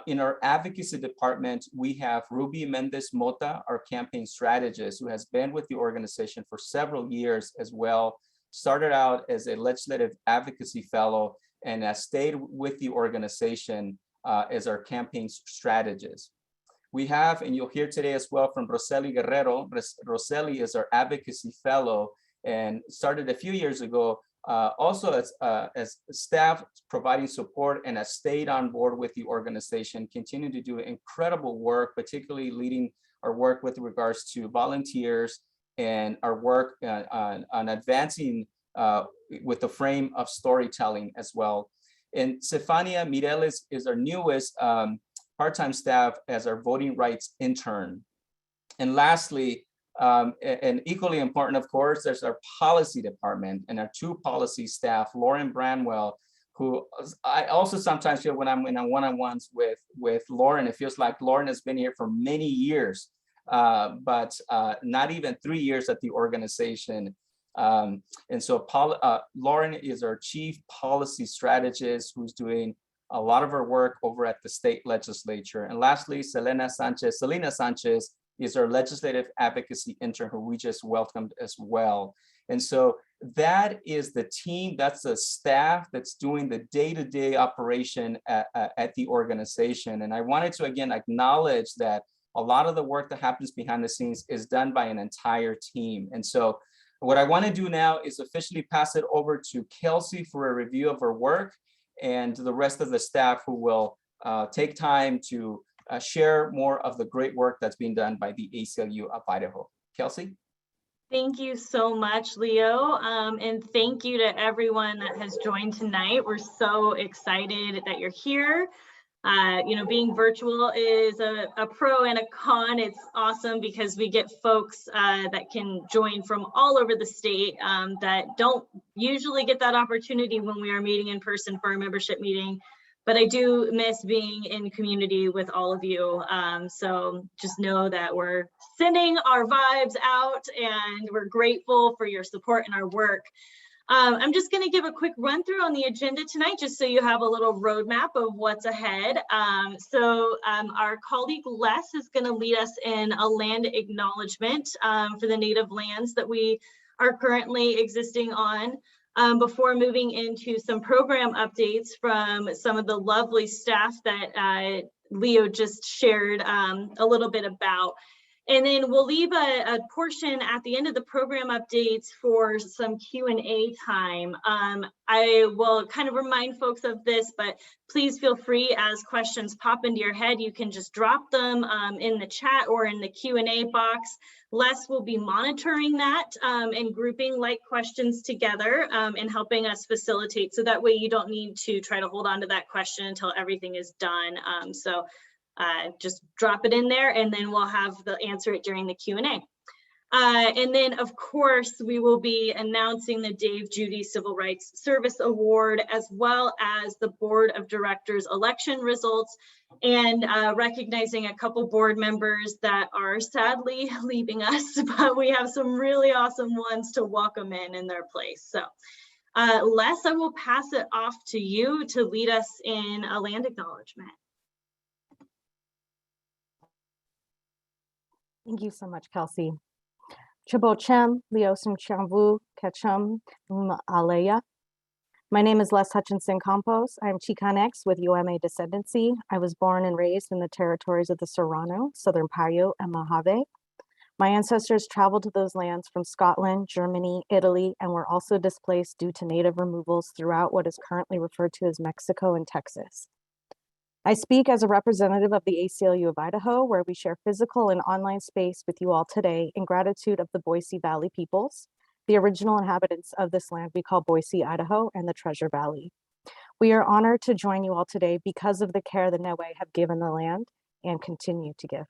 In our advocacy department, we have Ruby Mendez Mota, our campaign strategist, who has been with the organization for several years as well. Started out as a legislative advocacy fellow and has stayed with the organization as our campaign strategist. We have, and you'll hear today as well from Roseli Guerrero. Roseli is our advocacy fellow and started a few years ago also as staff providing support, and has stayed on board with the organization, continue to do incredible work, particularly leading our work with regards to volunteers and our work on advancing with the frame of storytelling as well. And Stefania Mireles is our newest part-time staff as our voting rights intern. And lastly, and equally important, of course, there's our policy department and our two policy staff, Lauren Branwell, who I also sometimes feel when I'm in one-on-ones with Lauren, it feels like Lauren has been here for many years, but not even 3 years at the organization. And so Lauren is our chief policy strategist who's doing a lot of our work over at the state legislature. And lastly, Selena Sanchez is our legislative advocacy intern who we just welcomed as well. And so that is the team, that's the staff that's doing the day-to-day operation at the organization. And I wanted to again acknowledge that a lot of the work that happens behind the scenes is done by an entire team. And so what I want to do now is officially pass it over to Kelsey for a review of her work, and the rest of the staff who will take time to share more of the great work that's being done by the ACLU of Idaho. Kelsey? Thank you so much, Leo. And thank you to everyone that has joined tonight. We're so excited that you're here. Being virtual is a pro and a con. It's awesome because we get folks that can join from all over the state that don't usually get that opportunity when we are meeting in person for our membership meeting. But I do miss being in community with all of you. So just know that we're sending our vibes out and we're grateful for your support in our work. I'm just going to give a quick run through on the agenda tonight, just so you have a little roadmap of what's ahead. Our colleague Les is going to lead us in a land acknowledgement for the native lands that we are currently existing on. Before moving into some program updates from some of the lovely staff that Leo just shared a little bit about. And then we'll leave a portion at the end of the program updates for some Q&A time. I will kind of remind folks of this, but please feel free as questions pop into your head, you can just drop them in the chat or in the Q&A box. Les will be monitoring that and grouping like questions together and helping us facilitate. So that way you don't need to try to hold on to that question until everything is done. Just drop it in there and then we'll have the answer it during the Q&A. And then of course, we will be announcing the Dave Judy Civil Rights Service Award, as well as the Board of Directors election results, and recognizing a couple board members that are sadly leaving us, but we have some really awesome ones to welcome in their place. So Les, I will pass it off to you to lead us in a land acknowledgement. Thank you so much, Kelsey. Chabochem, Leosum Chamvu, Ketchum, Aleya. My name is Les Hutchinson Campos. I'm Chicanx with UMA descendancy. I was born and raised in the territories of the Serrano, Southern Payo, and Mojave. My ancestors traveled to those lands from Scotland, Germany, Italy, and were also displaced due to native removals throughout what is currently referred to as Mexico and Texas. I speak as a representative of the ACLU of Idaho, where we share physical and online space with you all today in gratitude of the Boise Valley peoples, the original inhabitants of this land we call Boise, Idaho, and the Treasure Valley. We are honored to join you all today because of the care the Noe have given the land and continue to give.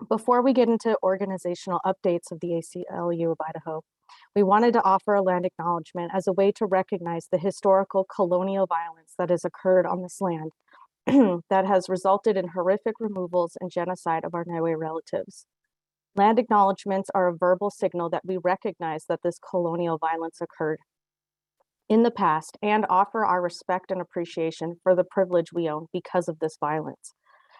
Before we get into organizational updates of the ACLU of Idaho, we wanted to offer a land acknowledgement as a way to recognize the historical colonial violence that has occurred on this land that has resulted in horrific removals and genocide of our Noe relatives. Land acknowledgements are a verbal signal that we recognize that this colonial violence occurred. in the past and offer our respect and appreciation for the privilege we own because of this violence.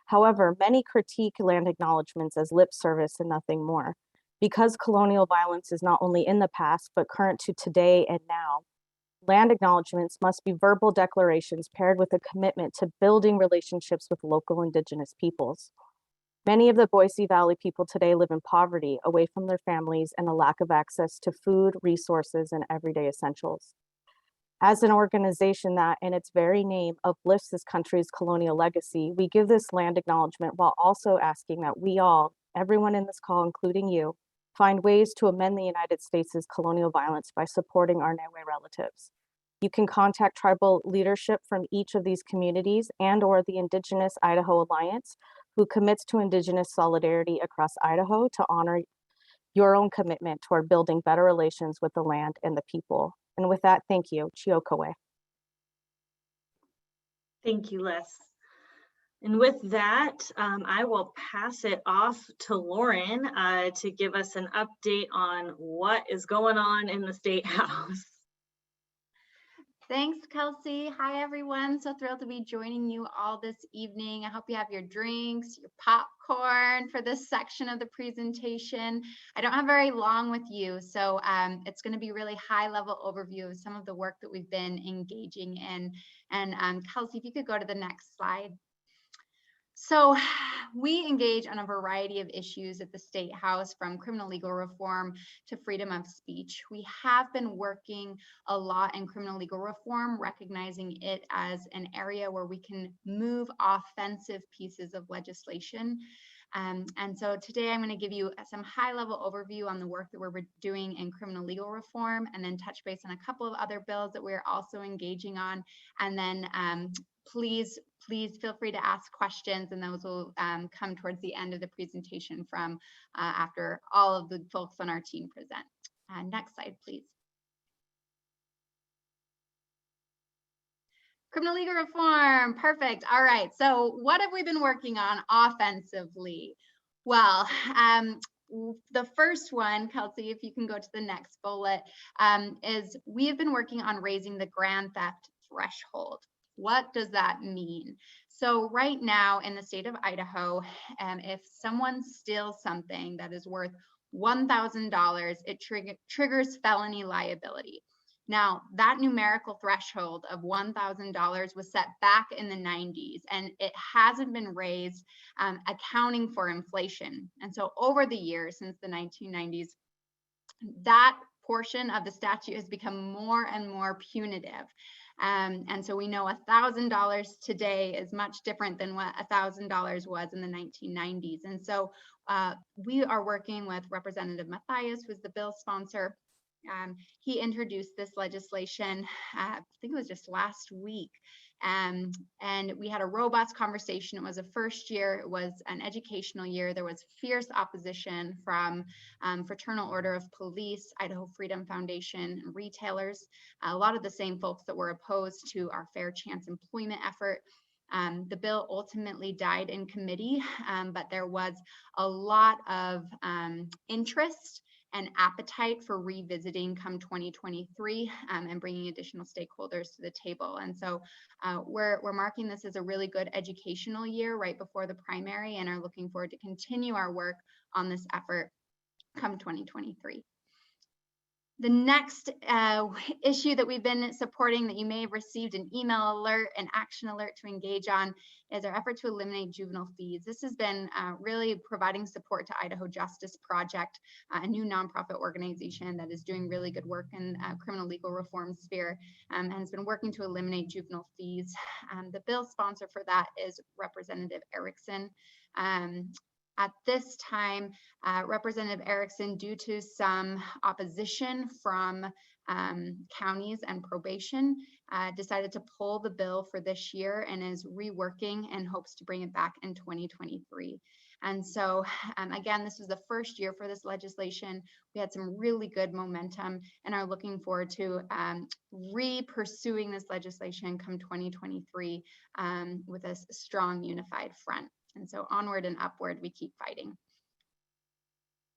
However, many critique land acknowledgements as lip service and nothing more. Because colonial violence is not only in the past, but current to today and now, land acknowledgements must be verbal declarations paired with a commitment to building relationships with local Indigenous peoples. Many of the Boise Valley people today live in poverty, away from their families, and a lack of access to food, resources, and everyday essentials. As an organization that, in its very name, uplifts this country's colonial legacy, we give this land acknowledgement while also asking that we all, everyone in this call, including you, find ways to amend the United States' colonial violence by supporting our Niue relatives. You can contact tribal leadership from each of these communities and/or the Indigenous Idaho Alliance, who commits to Indigenous solidarity across Idaho to honor your own commitment toward building better relations with the land and the people. And with that, thank you. Chiokoe. Thank you, Les. And with that, I will pass it off to Lauren to give us an update on what is going on in the State House. Thanks, Kelsey. Hi, everyone. So thrilled to be joining you all this evening. I hope you have your drinks, your popcorn for this section of the presentation. I don't have very long with you, so it's going to be really high-level overview of some of the work that we've been engaging in. And Kelsey, if you could go to the next slide. So we engage on a variety of issues at the State House, from criminal legal reform to freedom of speech. We have been working a lot in criminal legal reform, recognizing it as an area where we can move offensive pieces of legislation. And so today I'm going to give you some high-level overview on the work that we're doing in criminal legal reform, and then touch base on a couple of other bills that we're also engaging on. And then please feel free to ask questions, and those will come towards the end of the presentation from after all of the folks on our team present. Next slide, please. Criminal legal reform, perfect. All right, so what have we been working on offensively? Well, the first one, Kelsey, if you can go to the next bullet, is we have been working on raising the grand theft threshold. What does that mean? So right now in the state of Idaho, if someone steals something that is worth $1,000, it triggers felony liability. Now, that numerical threshold of $1,000 was set back in the 90s, and it hasn't been raised, accounting for inflation. And so over the years, since the 1990s, that portion of the statute has become more and more punitive. And so we know $1,000 today is much different than what $1,000 was in the 1990s. And so we are working with Representative Mathias, who's the bill sponsor. He introduced this legislation, I think it was just last week, and we had a robust conversation. It was a first year, it was an educational year. There was fierce opposition from Fraternal Order of Police, Idaho Freedom Foundation, and retailers, a lot of the same folks that were opposed to our Fair Chance employment effort. The bill ultimately died in committee, but there was a lot of interest and appetite for revisiting come 2023 and bringing additional stakeholders to the table. And so we're marking this as a really good educational year right before the primary, and are looking forward to continue our work on this effort come 2023. The next issue that we've been supporting, that you may have received an email alert, an action alert to engage on, is our effort to eliminate juvenile fees. This has been really providing support to Idaho Justice Project, a new nonprofit organization that is doing really good work in criminal legal reform sphere, and has been working to eliminate juvenile fees. The bill sponsor for that is Representative Erickson. At this time, Representative Erickson, due to some opposition from counties and probation, decided to pull the bill for this year and is reworking and hopes to bring it back in 2023. And so, again, this was the first year for this legislation. We had some really good momentum and are looking forward to re-pursuing this legislation come 2023 with a strong unified front. And so onward and upward, we keep fighting.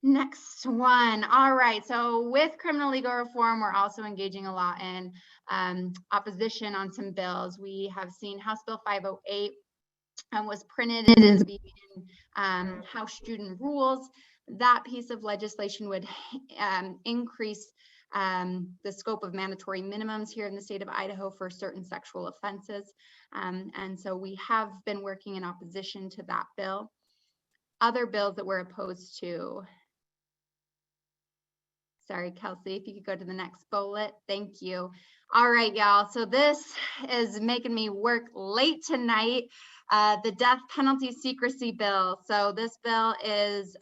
Next one. All right. So with criminal legal reform, we're also engaging a lot in opposition on some bills. We have seen House Bill 508 was printed as being House Student Rules. That piece of legislation would increase the scope of mandatory minimums here in the state of Idaho for certain sexual offenses. And so we have been working in opposition to that bill. Other bills that we're opposed to. Sorry, Kelsey, if you could go to the next bullet. Thank you. All right, y'all. So this is making me work late tonight. The death penalty secrecy bill. So this bill is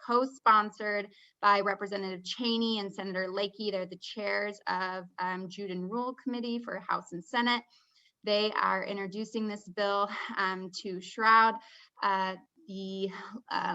co-sponsored by Representative Cheney and Senator Lakey. They're the chairs of Jude and Rule Committee for House and Senate. They are introducing this bill to shroud the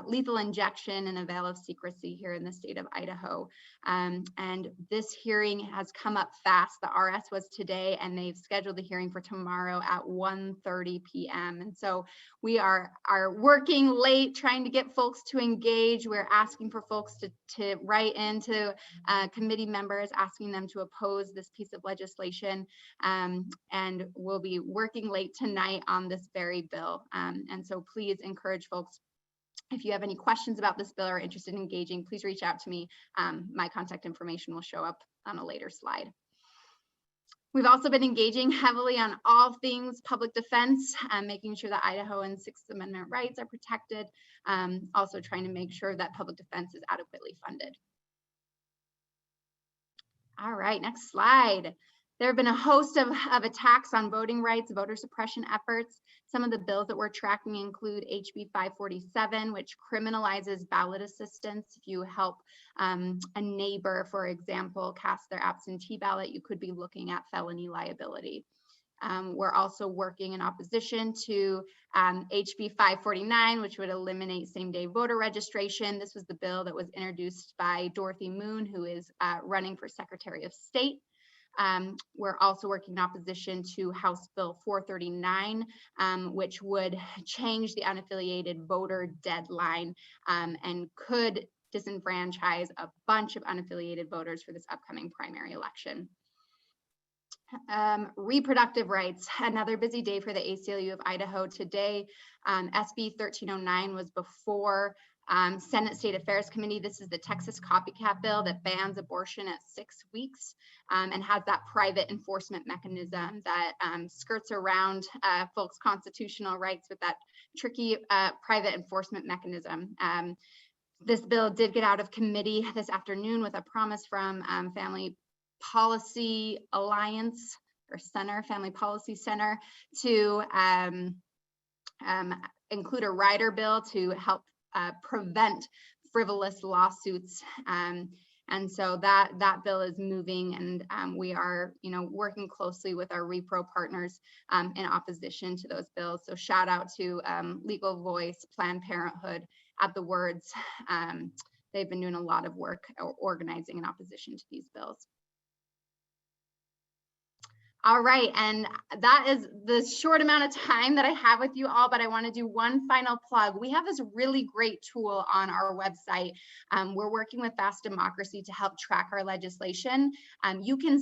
lethal injection and a veil of secrecy here in the state of Idaho. And this hearing has come up fast. The RS was today, and they've scheduled the hearing for tomorrow at 1:30 p.m. And so we are working late, trying to get folks to engage. We're asking for folks to write into committee members, asking them to oppose this piece of legislation. And we'll be working late tonight on this very bill. And so please encourage folks, if you have any questions about this bill or are interested in engaging, please reach out to me. My contact information will show up on a later slide. We've also been engaging heavily on all things public defense, making sure that Idaho and Sixth Amendment rights are protected, also trying to make sure that public defense is adequately funded. All right, next slide. There have been a host of attacks on voting rights, voter suppression efforts. Some of the bills that we're tracking include HB 547, which criminalizes ballot assistance. If you help a neighbor, for example, cast their absentee ballot, you could be looking at felony liability. We're also working in opposition to HB 549, which would eliminate same-day voter registration. This was the bill that was introduced by Dorothy Moon, who is running for Secretary of State. We're also working in opposition to House Bill 439, which would change the unaffiliated voter deadline and could disenfranchise a bunch of unaffiliated voters for this upcoming primary election. Reproductive rights, another busy day for the ACLU of Idaho today. SB 1309 was before Senate State Affairs Committee. This is the Texas copycat bill that bans abortion at 6 weeks and has that private enforcement mechanism that skirts around folks' constitutional rights with that tricky private enforcement mechanism. This bill did get out of committee this afternoon with a promise from Family Policy Alliance or Center, Family Policy Center, to include a rider bill to help prevent frivolous lawsuits. And so that bill is moving, and we are, working closely with our repro partners in opposition to those bills. So shout out to Legal Voice, Planned Parenthood, At the Words. They've been doing a lot of work organizing in opposition to these bills. All right, and that is the short amount of time that I have with you all, but I want to do one final plug. We have this really great tool on our website. We're working with Fast Democracy to help track our legislation. You can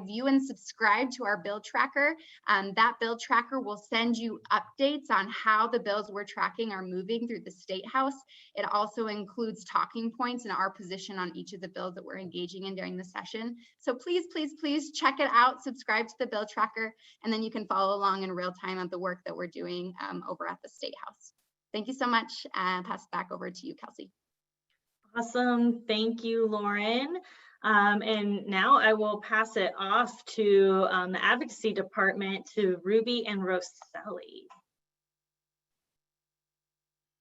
view and subscribe to our bill tracker. That bill tracker will send you updates on how the bills we're tracking are moving through the State House. It also includes talking points and our position on each of the bills that we're engaging in during the session. So please, please, please check it out. Subscribe to the bill tracker, and then you can follow along in real time of the work that we're doing over at the State House. Thank you so much. Pass it back over to you, Kelsey. Awesome. Thank you, Lauren. And now I will pass it off to the advocacy department, to Ruby and Rosselli.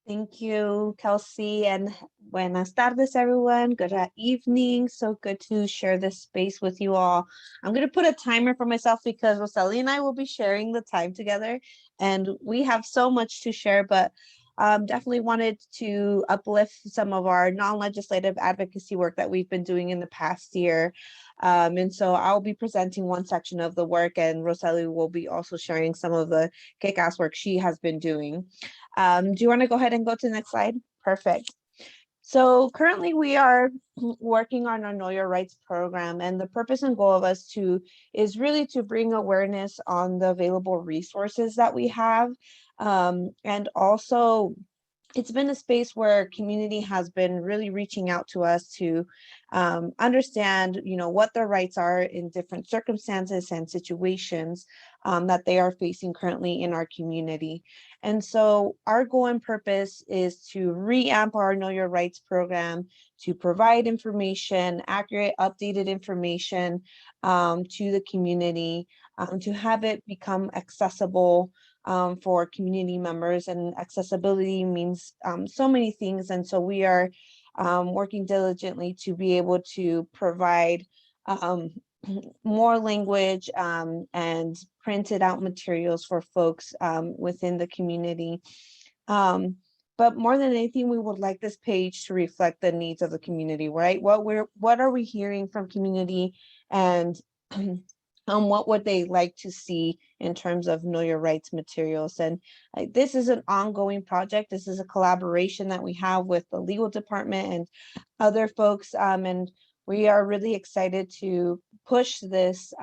Thank you, Kelsey, and buenas tardes, everyone. Good evening. So good to share this space with you all. I'm going to put a timer for myself because Rosselli and I will be sharing the time together, and we have so much to share, but definitely wanted to uplift some of our non-legislative advocacy work that we've been doing in the past year. And so I'll be presenting one section of the work, and Rosselli will be also sharing some of the kick-ass work she has been doing. Do you want to go ahead and go to the next slide? Perfect. So currently we are working on our Know Your Rights program, and the purpose and goal of us is really to bring awareness on the available resources that we have. And also it's been a space where community has been really reaching out to us to understand, what their rights are in different circumstances and situations that they are facing currently in our community. And so our goal and purpose is to reamp our Know Your Rights program, to provide information, accurate, updated information to the community, to have it become accessible for community members. And accessibility means so many things. And so we are working diligently to be able to provide more language and printed out materials for folks within the community. But more than anything, we would like this page to reflect the needs of the community, right? What are we hearing from community, and what would they like to see in terms of Know Your Rights materials? And this is an ongoing project. This is a collaboration that we have with the legal department and other folks. And we are really excited to push this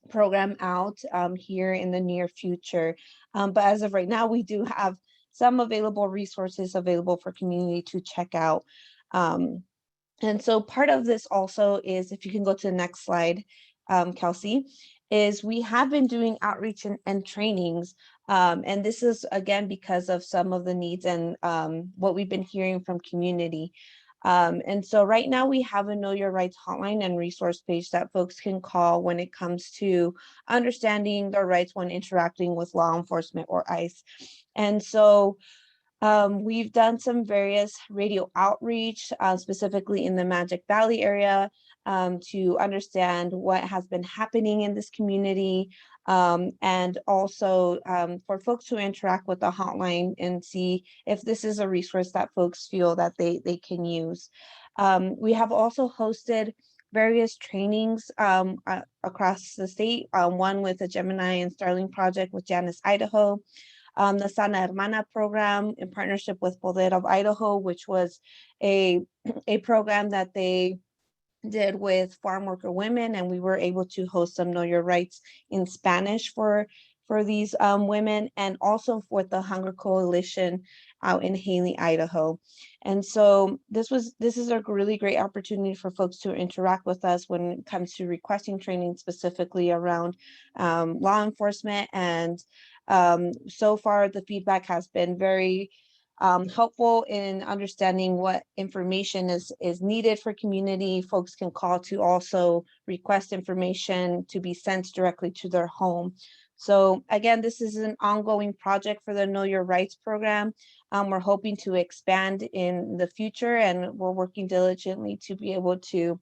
program out here in the near future. But as of right now, we do have some available resources available for community to check out. And so part of this also is, if you can go to the next slide, Kelsey, is we have been doing outreach and trainings. And this is, again, because of some of the needs and what we've been hearing from community. And so right now we have a Know Your Rights hotline and resource page that folks can call when it comes to understanding their rights when interacting with law enforcement or ICE. And so we've done some various radio outreach, specifically in the Magic Valley area, to understand what has been happening in this community, and also for folks to interact with the hotline and see if this is a resource that folks feel that they can use. We have also hosted various trainings across the state, one with the Gemini and Starling Project with Janice, Idaho. The Sana Hermana program in partnership with Poder of Idaho, which was a program that they did with farm worker women, and we were able to host some Know Your Rights in Spanish for these women, and also with the Hunger Coalition out in Haley, Idaho. And so this is a really great opportunity for folks to interact with us when it comes to requesting training specifically around law enforcement. And so far the feedback has been very helpful in understanding what information is needed for community. Folks can call to also request information to be sent directly to their home. So again, this is an ongoing project for the Know Your Rights program. We're hoping to expand in the future, and we're working diligently to be able to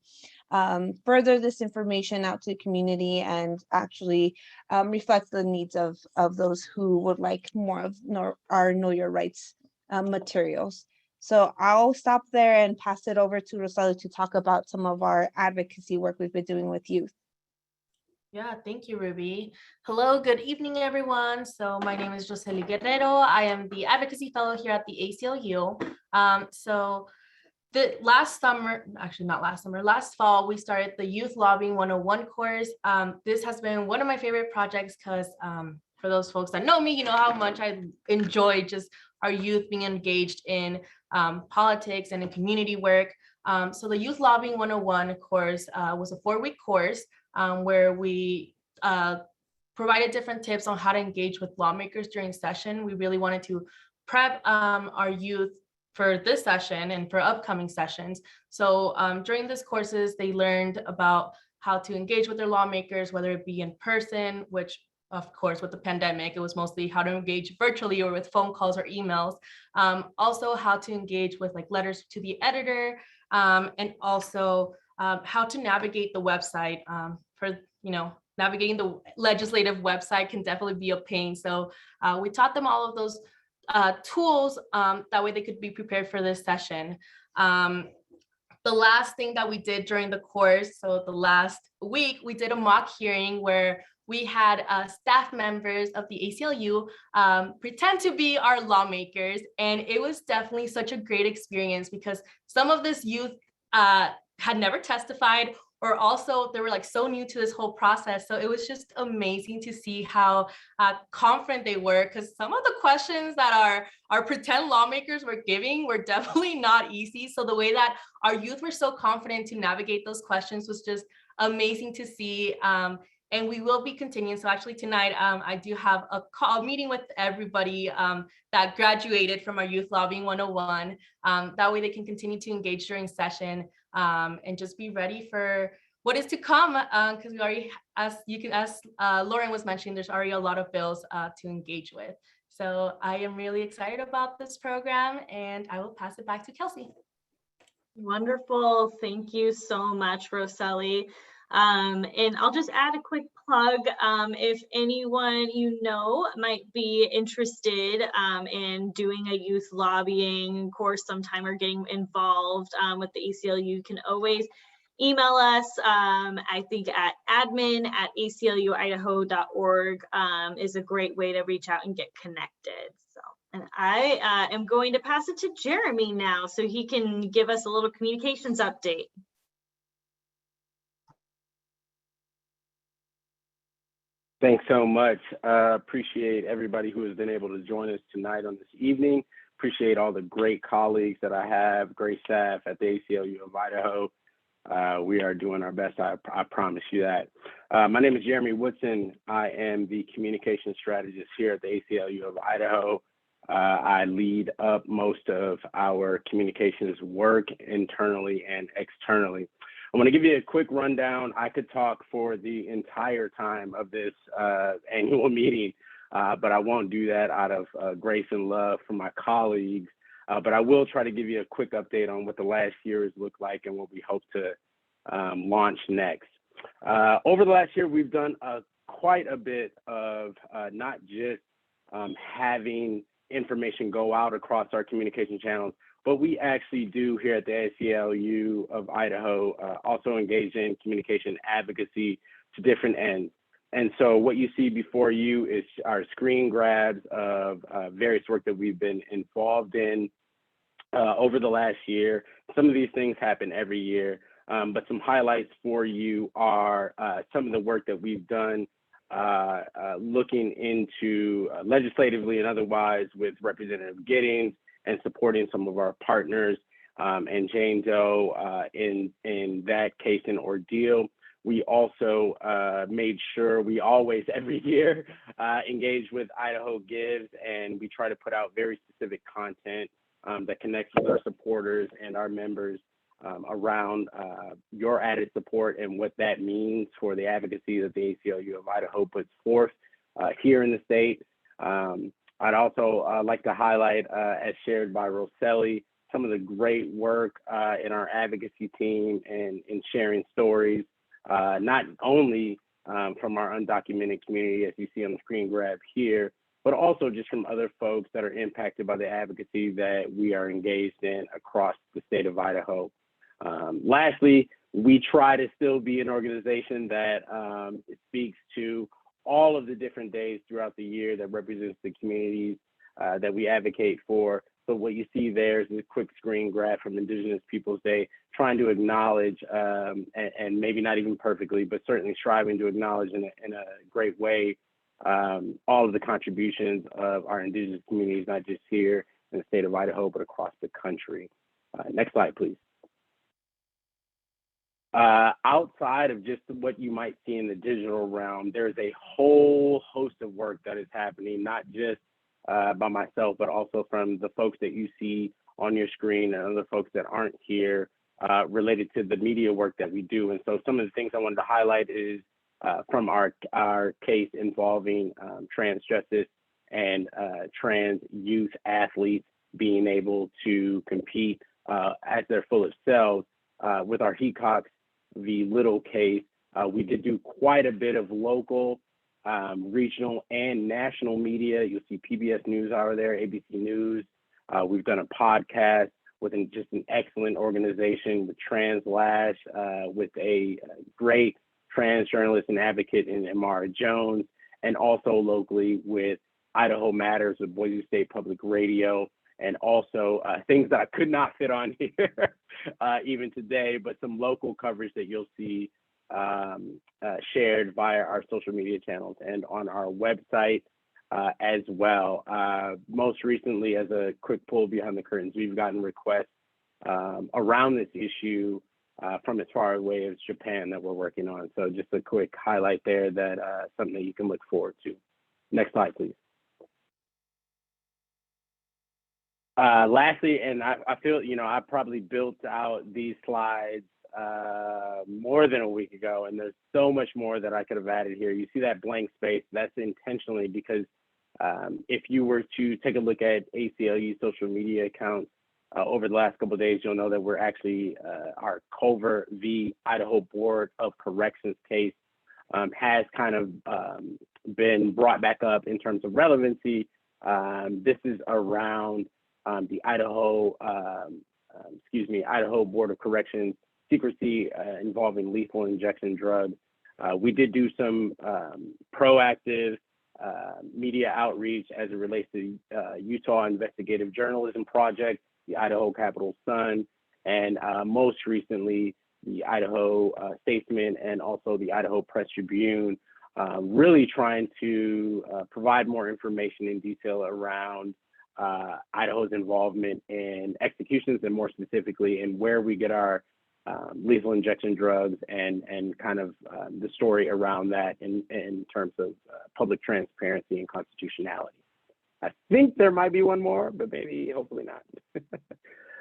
further this information out to the community and actually reflect the needs of those who would like more of our Know Your Rights materials. So I'll stop there and pass it over to Rosalia to talk about some of our advocacy work we've been doing with youth. Yeah, thank you, Ruby. Hello, good evening, everyone. So my name is Josely Guerrero. I am the advocacy fellow here at the ACLU. So the last fall, we started the Youth Lobbying 101 course. This has been one of my favorite projects because for those folks that know me, you know how much I enjoy just our youth being engaged in politics and in community work. So the Youth Lobbying 101 course was a 4-week course where we provided different tips on how to engage with lawmakers during session. We really wanted to prep our youth for this session and for upcoming sessions. So during these courses, they learned about how to engage with their lawmakers, whether it be in person, which of course with the pandemic, it was mostly how to engage virtually or with phone calls or emails. Also how to engage with like letters to the editor, and also how to navigate the website. Navigating the legislative website can definitely be a pain. So we taught them all of those tools, that way they could be prepared for this session. The last thing that we did during the course, so the last week, we did a mock hearing where we had staff members of the ACLU pretend to be our lawmakers. And it was definitely such a great experience because some of this youth had never testified, or also they were like so new to this whole process. So it was just amazing to see how confident they were, because some of the questions that our pretend lawmakers were giving were definitely not easy. So the way that our youth were so confident to navigate those questions was just amazing to see. And we will be continuing. So actually tonight, I do have a meeting with everybody that graduated from our Youth Lobbying 101. That way they can continue to engage during session and just be ready for what is to come. Because we already, as Lauren was mentioning, there's already a lot of bills to engage with. So I am really excited about this program, and I will pass it back to Kelsey. Wonderful. Thank you so much, Roselli. And I'll just add a quick plug. If anyone you know might be interested in doing a youth lobbying course sometime or getting involved with the ACLU, you can always email us. I think at admin@acluidaho.org is a great way to reach out and get connected. So, and I am going to pass it to Jeremy now so he can give us a little communications update. Thanks so much. Appreciate everybody who has been able to join us tonight on this evening. Appreciate all the great colleagues that I have, great staff at the ACLU of Idaho. We are doing our best, I promise you that. My name is Jeremy Woodson. I am the communication strategist here at the ACLU of Idaho. I lead up most of our communications work internally and externally. I want to give you a quick rundown. I could talk for the entire time of this annual meeting, but I won't do that out of grace and love for my colleagues. But I will try to give you a quick update on what the last year has looked like and what we hope to launch next. Over the last year, we've done quite a bit of not just having information go out across our communication channels, but we actually do here at the ACLU of Idaho also engage in communication advocacy to different ends. And so what you see before you is our screen grabs of various work that we've been involved in over the last year. Some of these things happen every year, but some highlights for you are some of the work that we've done looking into legislatively and otherwise with Representative Giddings and supporting some of our partners and Jane Doe in that case and ordeal. We also made sure we always, every year, engage with Idaho Gives, and we try to put out very specific content that connects with our supporters and our members around your added support and what that means for the advocacy that the ACLU of Idaho puts forth here in the state. I'd also like to highlight, as shared by Roselli, some of the great work in our advocacy team and in sharing stories, not only from our undocumented community, as you see on the screen grab here, but also just from other folks that are impacted by the advocacy that we are engaged in across the state of Idaho. Lastly, we try to still be an organization that speaks to all of the different days throughout the year that represents the communities that we advocate for. So what you see there is a quick screen grab from Indigenous Peoples Day, trying to acknowledge, and maybe not even perfectly, but certainly striving to acknowledge in a great way, all of the contributions of our Indigenous communities, not just here in the state of Idaho, but across the country. Next slide, please. Outside of just what you might see in the digital realm, there's a whole host of work that is happening, not just by myself, but also from the folks that you see on your screen and other folks that aren't here related to the media work that we do. And so some of the things I wanted to highlight is from our case involving trans justice and trans youth athletes being able to compete at their fullest selves. With our Hecox v. Little case, we did do quite a bit of local, regional, and national media. You'll see PBS News over there, ABC News. We've done a podcast with just an excellent organization with Translash, with a great trans journalist and advocate in Amara Jones, and also locally with Idaho Matters with Boise State Public Radio, and also things that I could not fit on here even today, but some local coverage that you'll see shared via our social media channels and on our website as well. Most recently, as a quick pull behind the curtains, we've gotten requests around this issue from as far away as Japan that we're working on. So just a quick highlight there, that something that you can look forward to. Next slide, please. Lastly, and I feel, you know, I probably built out these slides more than a week ago, and there's so much more that I could have added here. You see that blank space, that's intentionally because if you were to take a look at ACLU social media accounts over the last couple of days, you'll know that we're actually, our Culver v. Idaho Board of Corrections case has kind of been brought back up in terms of relevancy. This is around the Idaho, Idaho Board of Corrections secrecy involving lethal injection drugs. We did do some proactive media outreach as it relates to Utah Investigative Journalism Project, the Idaho Capital Sun, and most recently, the Idaho Statesman and also the Idaho Press Tribune, really trying to provide more information in detail around Idaho's involvement in executions, and more specifically in where we get our lethal injection drugs, and kind of the story around that in terms of public transparency and constitutionality. I think there might be one more, but maybe, hopefully not.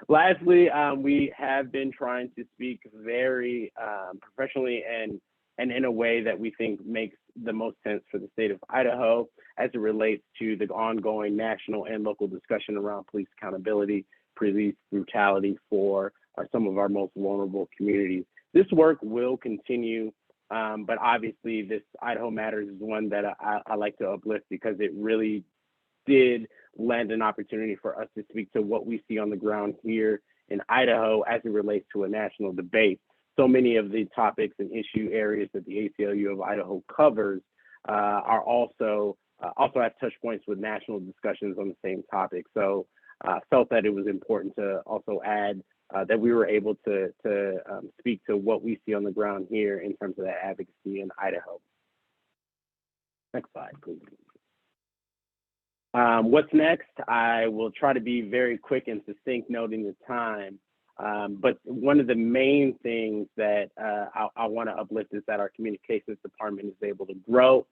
Lastly, we have been trying to speak very professionally and in a way that we think makes the most sense for the state of Idaho as it relates to the ongoing national and local discussion around police accountability, police brutality for some of our most vulnerable communities. This work will continue, but obviously this Idaho Matters is one that I like to uplift because it really did lend an opportunity for us to speak to what we see on the ground here in Idaho as it relates to a national debate. So many of the topics and issue areas that the ACLU of Idaho covers are also have touch points with national discussions on the same topic. So I felt that it was important to also add that we were able to speak to what we see on the ground here in terms of that advocacy in Idaho. Next slide, please. What's next? I will try to be very quick and succinct, noting the time. But one of the main things that I want to uplift is that our communications department is able to grow.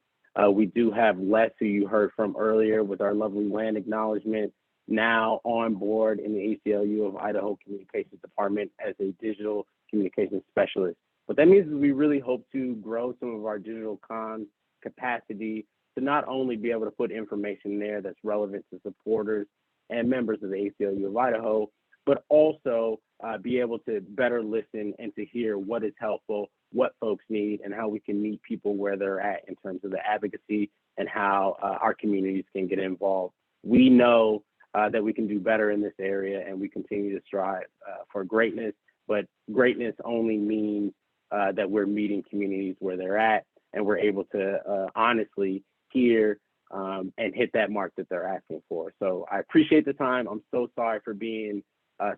We do have Les, who you heard from earlier, with our lovely land acknowledgement, now on board in the ACLU of Idaho Communications Department as a digital communications specialist. What that means is we really hope to grow some of our digital comms capacity to not only be able to put information there that's relevant to supporters and members of the ACLU of Idaho, but also be able to better listen and to hear what is helpful, what folks need, and how we can meet people where they're at in terms of the advocacy and how our communities can get involved. We know that we can do better in this area, and we continue to strive for greatness, but greatness only means that we're meeting communities where they're at, and we're able to honestly hear and hit that mark that they're asking for. So I appreciate the time. I'm so sorry for being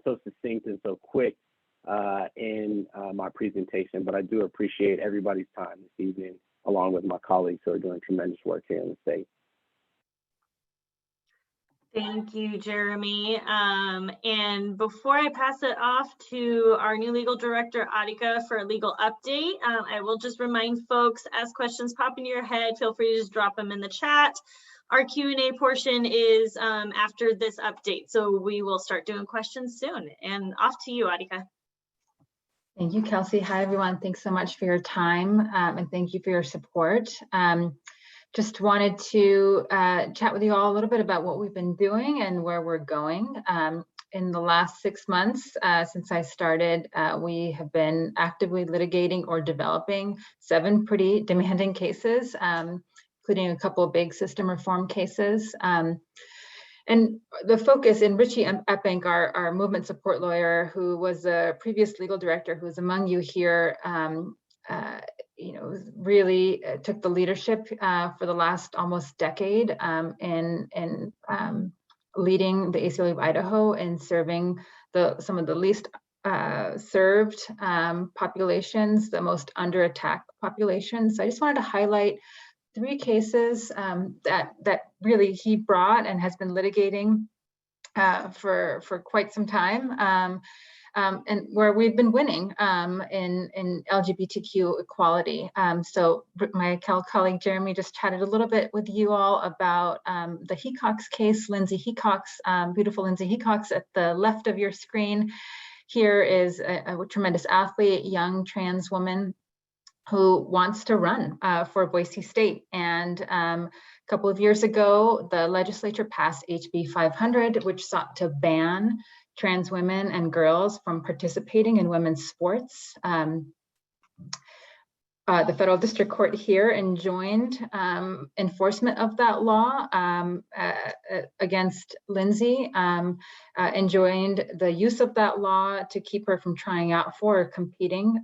so succinct and so quick in my presentation, but I do appreciate everybody's time this evening, along with my colleagues who are doing tremendous work here in the state. Thank you, Jeremy. And before I pass it off to our new legal director, Adika, for a legal update, I will just remind folks, as questions pop into your head, feel free to just drop them in the chat. Our Q&A portion is after this update, so we will start doing questions soon. And off to you, Adika. Thank you, Kelsey. Hi, everyone. Thanks so much for your time, and thank you for your support. Just wanted to chat with you all a little bit about what we've been doing and where we're going. In the last 6 months since I started, we have been actively litigating or developing 7 pretty demanding cases, including a couple of big system reform cases. And the focus in Richie Epbank, our movement support lawyer, who was a previous legal director who was among you here, really took the leadership for the last almost decade in leading the ACLU of Idaho and serving some of the least served populations, the most under attack populations. So I just wanted to highlight 3 cases that really he brought and has been litigating for quite some time, and where we've been winning in LGBTQ equality. So my colleague Jeremy just chatted a little bit with you all about the Hecox case, Lindsay Hecox, beautiful Lindsay Hecox at the left of your screen. Here is a tremendous athlete, young trans woman who wants to run for Boise State. And a couple of years ago, the legislature passed HB 500, which sought to ban trans women and girls from participating in women's sports. The federal district court here enjoined enforcement of that law against Lindsay, enjoined the use of that law to keep her from trying out for competing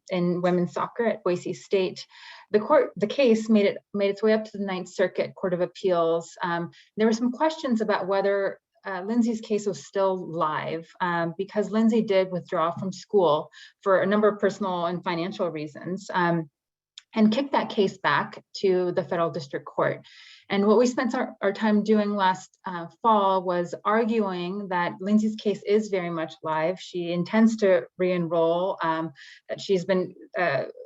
in women's soccer at Boise State. The case made its way up to the Ninth Circuit Court of Appeals. There were some questions about whether Lindsay's case was still live because Lindsay did withdraw from school for a number of personal and financial reasons, and kicked that case back to the federal district court. And what we spent our time doing last fall was arguing that Lindsay's case is very much live. She intends to re-enroll, that she's been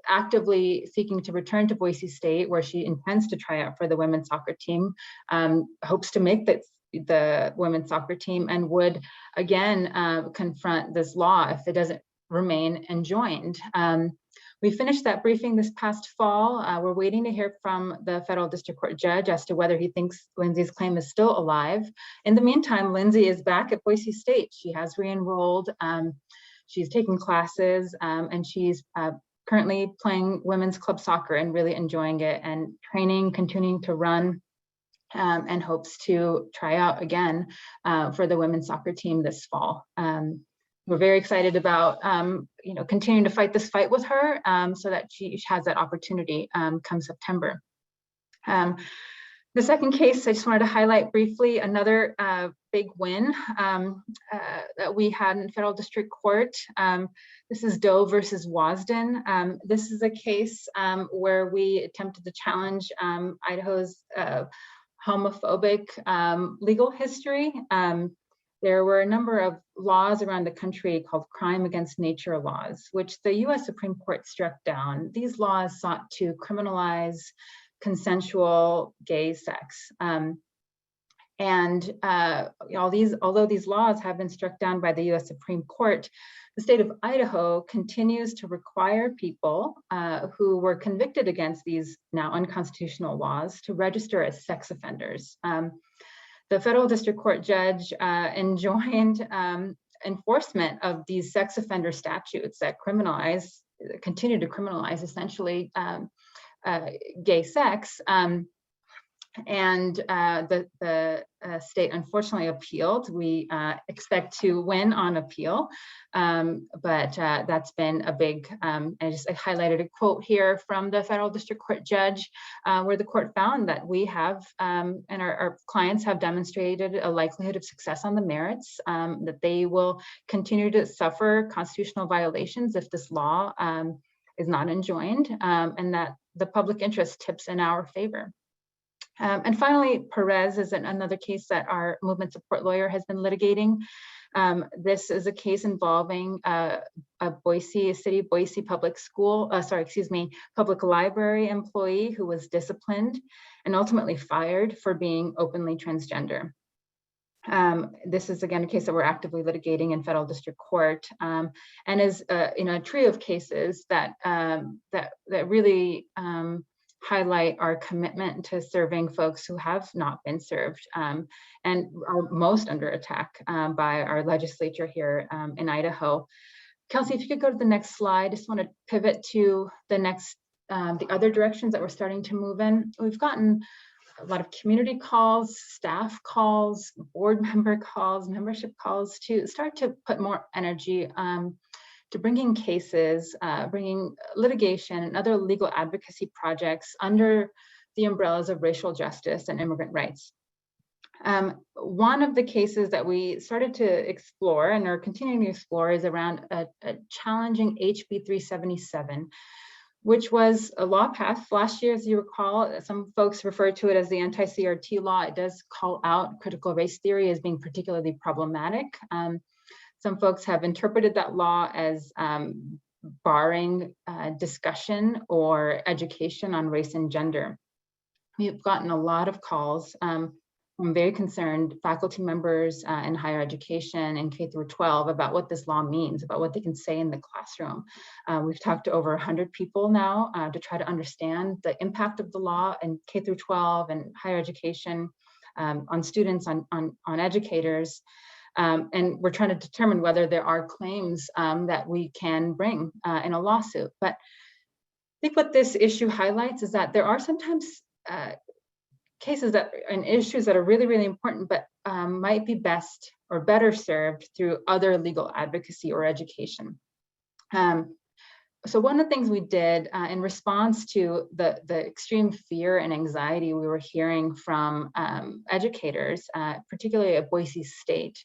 actively seeking to return to Boise State, where she intends to try out for the women's soccer team, hopes to make the women's soccer team, and would again confront this law if it doesn't remain enjoined. We finished that briefing this past fall. We're waiting to hear from the federal district court judge as to whether he thinks Lindsay's claim is still alive. In the meantime, Lindsay is back at Boise State. She has re-enrolled. She's taking classes, and she's currently playing women's club soccer and really enjoying it, and training, continuing to run, and hopes to try out again for the women's soccer team this fall. We're very excited about continuing to fight this fight with her so that she has that opportunity come September. The second case I just wanted to highlight briefly, another big win that we had in federal district court. This is Doe versus Wasden. This is a case where we attempted to challenge Idaho's homophobic legal history. There were a number of laws around the country called crime against nature laws, which the US Supreme Court struck down. These laws sought to criminalize consensual gay sex. Although these laws have been struck down by the US Supreme Court, the state of Idaho continues to require people who were convicted against these now unconstitutional laws to register as sex offenders. The federal district court judge enjoined enforcement of these sex offender statutes that continue to criminalize essentially gay sex. And the state unfortunately appealed. We expect to win on appeal, but that's been a big, I highlighted a quote here from the federal district court judge where the court found that we have, and our clients have demonstrated a likelihood of success on the merits, that they will continue to suffer constitutional violations if this law is not enjoined, and that the public interest tips in our favor. And finally, Perez is another case that our movement support lawyer has been litigating. This is a case involving a Boise public public library employee who was disciplined and ultimately fired for being openly transgender. This is again a case that we're actively litigating in federal district court, and is a trio of cases that really highlight our commitment to serving folks who have not been served and are most under attack by our legislature here in Idaho. Kelsey, if you could go to the next slide, I just want to pivot to the other directions that we're starting to move in. We've gotten a lot of community calls, staff calls, board member calls, membership calls to start to put more energy to bringing cases, bringing litigation and other legal advocacy projects under the umbrellas of racial justice and immigrant rights. One of the cases that we started to explore and are continuing to explore is around a challenging HB 377, which was a law passed last year, as you recall. Some folks refer to it as the anti-CRT law. It does call out critical race theory as being particularly problematic. Some folks have interpreted that law as barring discussion or education on race and gender. We've gotten a lot of calls from very concerned faculty members in higher education and K through 12 about what this law means, about what they can say in the classroom. We've talked to over 100 people now to try to understand the impact of the law in K through 12 and higher education on students, on educators. And we're trying to determine whether there are claims that we can bring in a lawsuit. But I think what this issue highlights is that there are sometimes cases and issues that are really, really important, but might be best or better served through other legal advocacy or education. So one of the things we did in response to the extreme fear and anxiety we were hearing from educators, particularly at Boise State,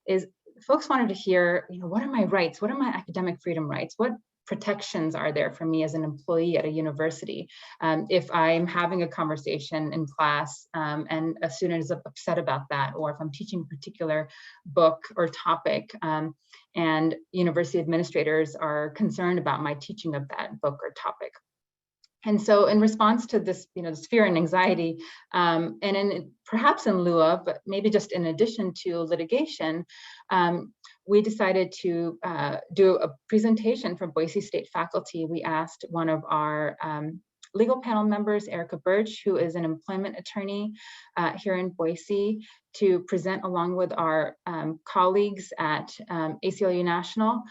is folks wanted to hear, what are my rights? What are my academic freedom rights? What protections are there for me as an employee at a university? If I'm having a conversation in class and a student is upset about that, or if I'm teaching a particular book or topic and university administrators are concerned about my teaching of that book or topic. And so in response to this, this fear and anxiety, and perhaps in lieu of, but maybe just in addition to litigation, we decided to do a presentation for Boise State faculty. We asked one of our legal panel members, Erica Birch, who is an employment attorney here in Boise, to present along with our colleagues at ACLU National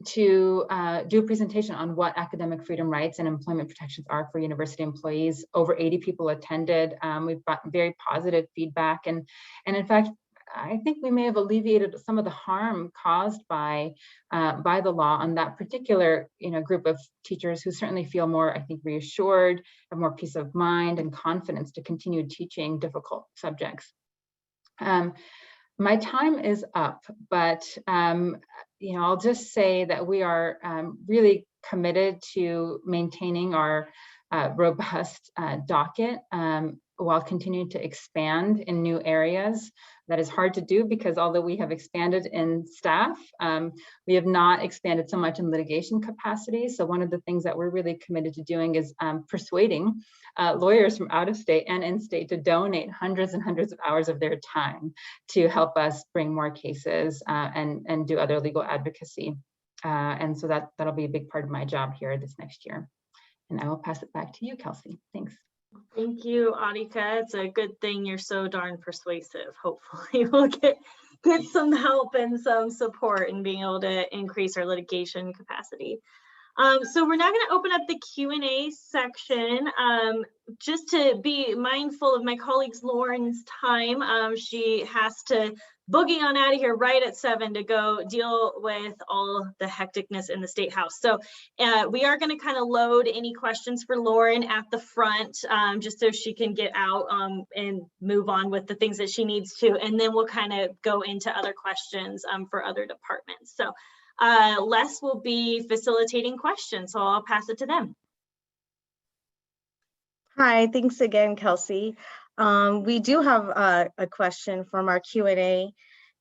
to do a presentation on what academic freedom rights and employment protections are for university employees. Over 80 people attended. We've gotten very positive feedback, and in fact, I think we may have alleviated some of the harm caused by the law on that particular group of teachers who certainly feel more, I think, reassured, have more peace of mind and confidence to continue teaching difficult subjects. My time is up, but I'll just say that we are really committed to maintaining our robust docket while continuing to expand in new areas. That is hard to do because although we have expanded in staff, we have not expanded so much in litigation capacity. So one of the things that we're really committed to doing is persuading lawyers from out of state and in state to donate hundreds and hundreds of hours of their time to help us bring more cases and do other legal advocacy. And so that'll be a big part of my job here this next year. And I will pass it back to you, Kelsey. Thanks. Thank you, Adhika. It's a good thing you're so darn persuasive. Hopefully we'll get some help and some support in being able to increase our litigation capacity. So we're now going to open up the Q&A section. Just to be mindful of my colleague's Lauren's time, she has to boogie on out of here right at 7 to go deal with all the hecticness in the State House. So we are going to kind of load any questions for Lauren at the front, just so she can get out and move on with the things that she needs to. And then we'll kind of go into other questions for other departments. So Les will be facilitating questions, so I'll pass it to them. Hi, thanks again, Kelsey. We do have a question from our Q&A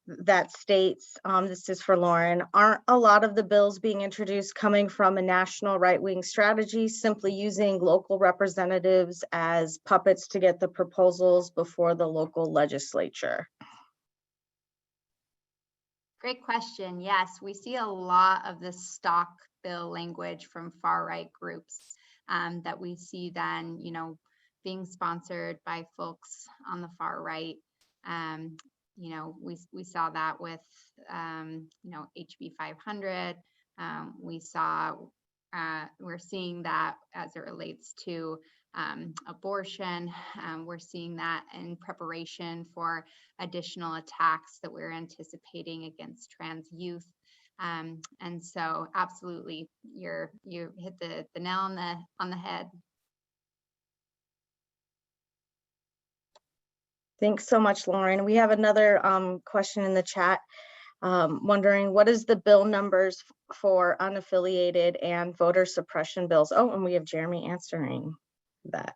that states, this is for Lauren, aren't a lot of the bills being introduced coming from a national right-wing strategy, simply using local representatives as puppets to get the proposals before the local legislature? Great question. Yes, we see a lot of the stock bill language from far right groups that we see then, being sponsored by folks on the far right. We saw that with, HB 500. We're seeing that as it relates to abortion. We're seeing that in preparation for additional attacks that we're anticipating against trans youth. And so absolutely, you hit the nail on the head. Thanks so much, Lauren. We have another question in the chat, wondering what is the bill numbers for unaffiliated and voter suppression bills? Oh, and we have Jeremy answering that.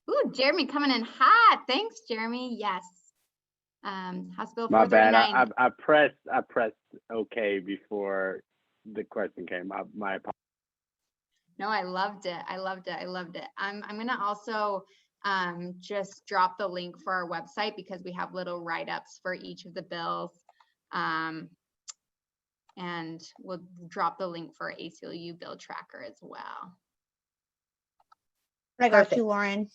Ooh, Jeremy coming in hot. Thanks, Jeremy. Yes. House Bill My bad. 439. I pressed OK before the question came. My apologies. No, I loved it. I loved it. I loved it. I'm gonna also just drop the link for our website because we have little write-ups for each of the bills. And we'll drop the link for ACLU bill tracker as well. I got Perfect. you, Lauren.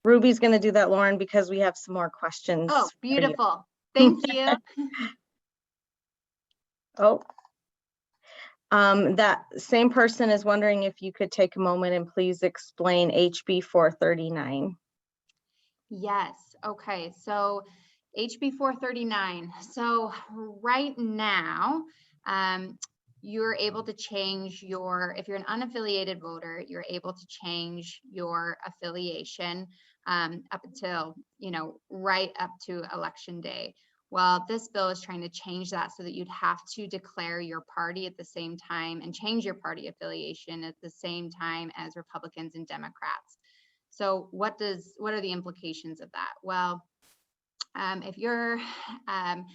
Ruby's going to do that, Lauren, because we have some more questions. Oh, for you. beautiful. Thank you. Oh, that same person is wondering if you could take a moment and please explain HB 439. Yes. Okay. So HB 439. So right now, you're able to change if you're an unaffiliated voter, you're able to change your affiliation up until, right up to election day. Well, this bill is trying to change that so that you'd have to declare your party at the same time and change your party affiliation at the same time as Republicans and Democrats. So what are the implications of that? Well, if you're an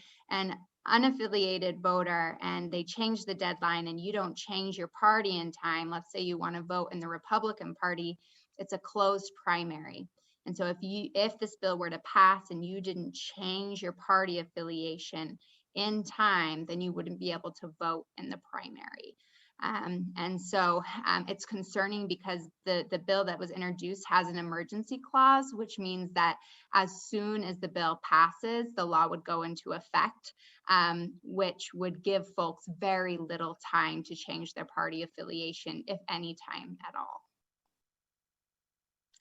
unaffiliated voter and they change the deadline and you don't change your party in time, let's say you want to vote in the Republican Party, it's a closed primary. And so if this bill were to pass and you didn't change your party affiliation in time, then you wouldn't be able to vote in the primary. And so it's concerning because the bill that was introduced has an emergency clause, which means that as soon as the bill passes, the law would go into effect, which would give folks very little time to change their party affiliation, if any time at all.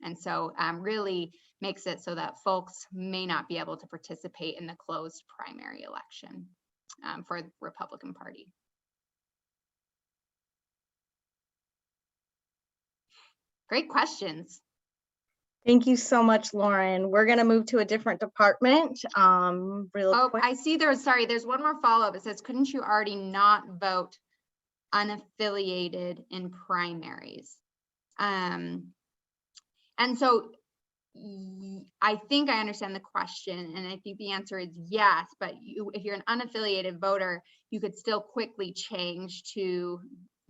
And so really makes it so that folks may not be able to participate in the closed primary election for the Republican Party. Great questions. Thank you so much, Lauren. We're going to move to a different department real quick. I see there's one more follow-up. It says, couldn't you already not vote unaffiliated in primaries? And so I think I understand the question, and I think the answer is yes, but if you're an unaffiliated voter, you could still quickly change to,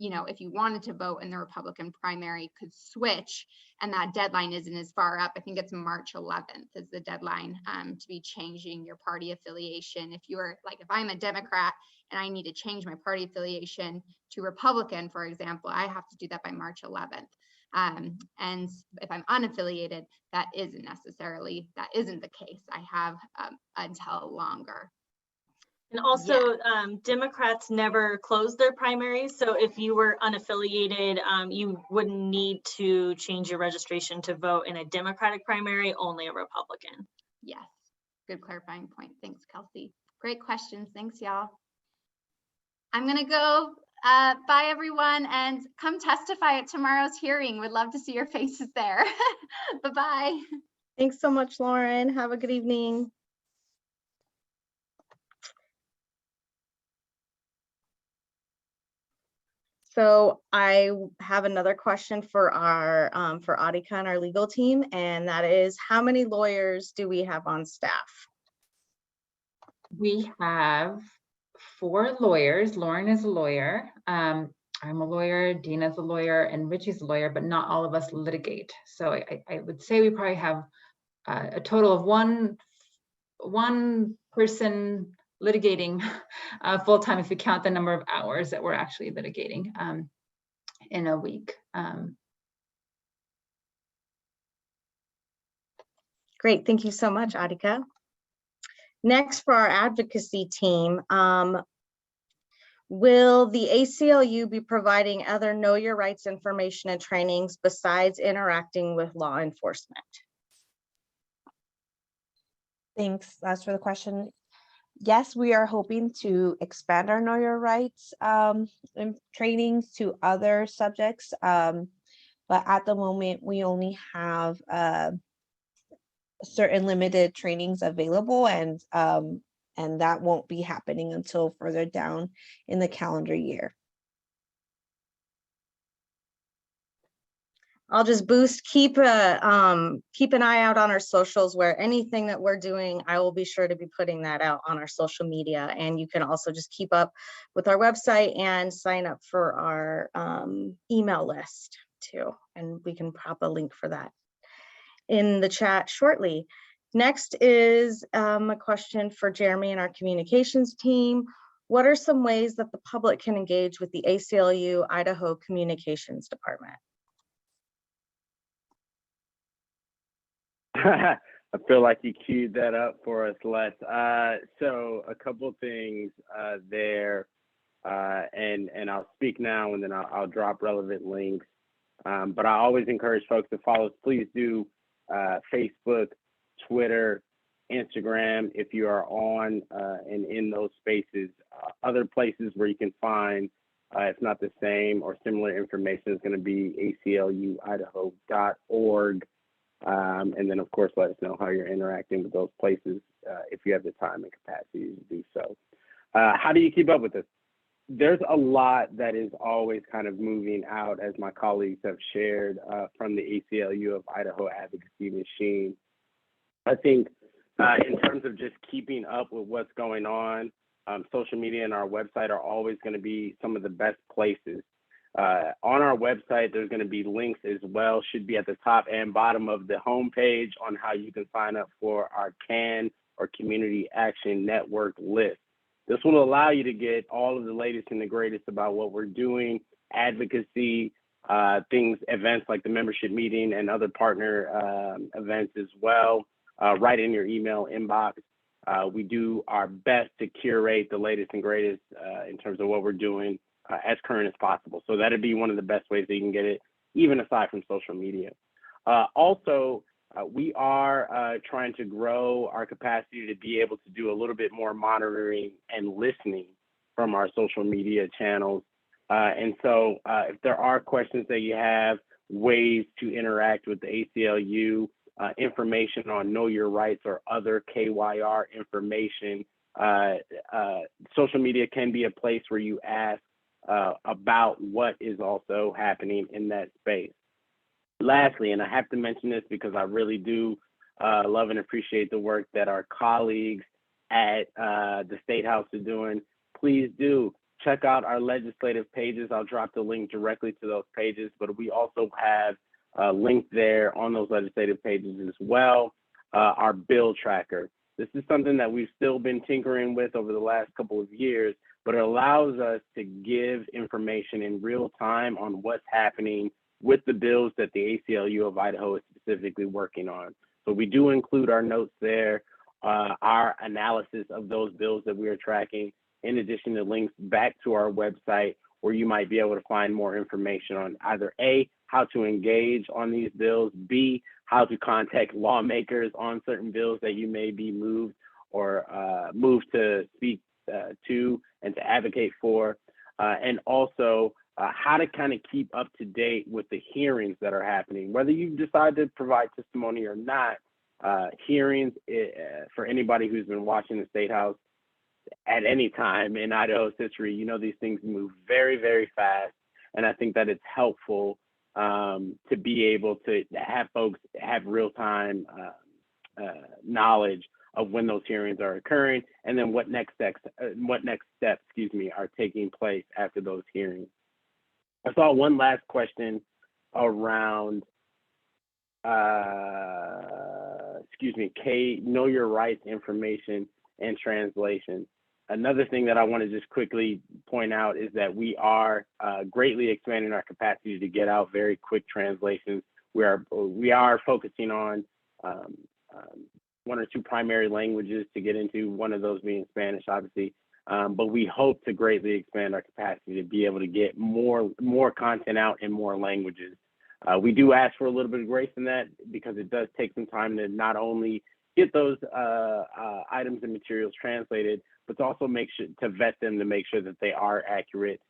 if you wanted to vote in the Republican primary, could switch, and that deadline isn't as far up. I think it's March 11th is the deadline to be changing your party affiliation. If I'm a Democrat and I need to change my party affiliation to Republican, for example, I have to do that by March 11th. And if I'm unaffiliated, that isn't the case. I have until longer. And also, Democrats never closed their primaries. So if you were unaffiliated, you wouldn't need to change your registration to vote in a Democratic primary, only a Republican. Yes, good clarifying point. Thanks, Kelsey. Great questions. Thanks, y'all. I'm gonna go. Bye, everyone, and come testify at tomorrow's hearing. Would love to see your faces there. Bye-bye. Thanks so much, Lauren. Have a good evening. So I have another question for for Adika and our legal team, and that is, how many lawyers do we have on staff? We have 4 lawyers. Lauren is a lawyer. I'm a lawyer, Dina's a lawyer, and Richie's a lawyer, but not all of us litigate. So I would say we probably have a total of one person litigating full-time if you count the number of hours that we're actually litigating in a week. Great, thank you so much, Adika. Next, for our advocacy team, will the ACLU be providing other Know Your Rights information and trainings besides interacting with law enforcement? Thanks, that's for the question. Yes, we are hoping to expand our Know Your Rights trainings to other subjects, but at the moment we only have certain limited trainings available, and that won't be happening until further down in the calendar year. I'll just keep an eye out on our socials, where anything that we're doing, I will be sure to be putting that out on our social media. And you can also just keep up with our website and sign up for our email list too. And we can pop a link for that in the chat shortly. Next is a question for Jeremy and our communications team. What are some ways that the public can engage with the ACLU Idaho Communications Department? I feel like you queued that up for us, Les. So a couple things there, and I'll speak now, and then I'll drop relevant links. But I always encourage folks to follow us. Please do Facebook, Twitter, Instagram, if you are on and in those spaces. Other places where you can find, if not the same or similar information, is going to be acluidaho.org. And then, of course, let us know how you're interacting with those places if you have the time and capacity to do so. How do you keep up with this? There's a lot that is always kind of moving out, as my colleagues have shared from the ACLU of Idaho advocacy machine. I think in terms of just keeping up with what's going on, social media and our website are always going to be some of the best places. On our website, there's going to be links as well, should be at the top and bottom of the homepage, on how you can sign up for our CAN or Community Action Network list. This will allow you to get all of the latest and the greatest about what we're doing, advocacy, things, events like the membership meeting and other partner events as well, right in your email inbox. We do our best to curate the latest and greatest in terms of what we're doing as current as possible. So that'd be one of the best ways that you can get it, even aside from social media. Also, we are trying to grow our capacity to be able to do a little bit more monitoring and listening from our social media channels. And so if there are questions that you have, ways to interact with the ACLU, information on Know Your Rights or other KYR information, social media can be a place where you ask about what is also happening in that space. Lastly, and I have to mention this because I really do love and appreciate the work that our colleagues at the State House are doing, please do check out our legislative pages. I'll drop the link directly to those pages, but we also have linked there on those legislative pages as well, our bill tracker. This is something that we've still been tinkering with over the last couple of years, but it allows us to give information in real time on what's happening with the bills that the ACLU of Idaho is specifically working on. So we do include our notes there, our analysis of those bills that we are tracking, in addition to links back to our website where you might be able to find more information on either A, how to engage on these bills, B, how to contact lawmakers on certain bills that you may be moved to speak to and to advocate for, and also how to kind of keep up to date with the hearings that are happening. Whether you decide to provide testimony or not, hearings, for anybody who's been watching the State House at any time in Idaho's history, you know these things move very, very fast. And I think that it's helpful to be able to have folks have real-time knowledge of when those hearings are occurring, and then what next steps, are taking place after those hearings. I saw one last question around, Know Your Rights information and translation. Another thing that I want to just quickly point out is that we are greatly expanding our capacity to get out very quick translations. We are focusing on one or two primary languages to get into, one of those being Spanish, obviously. But we hope to greatly expand our capacity to be able to get more content out in more languages. We do ask for a little bit of grace in that because it does take some time to not only get those items and materials translated, but to also make sure to vet them to make sure that they are accurate,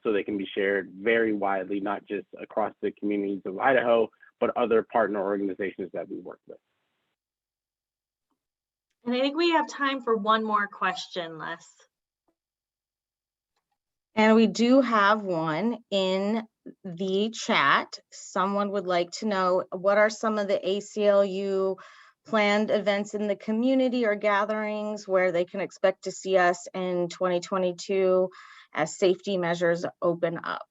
so they can be shared very widely, not just across the communities of Idaho, but other partner organizations that we work with. And I think we have time for one more question, Les. And we do have one in the chat. Someone would like to know, what are some of the ACLU planned events in the community or gatherings where they can expect to see us in 2022 as safety measures open up?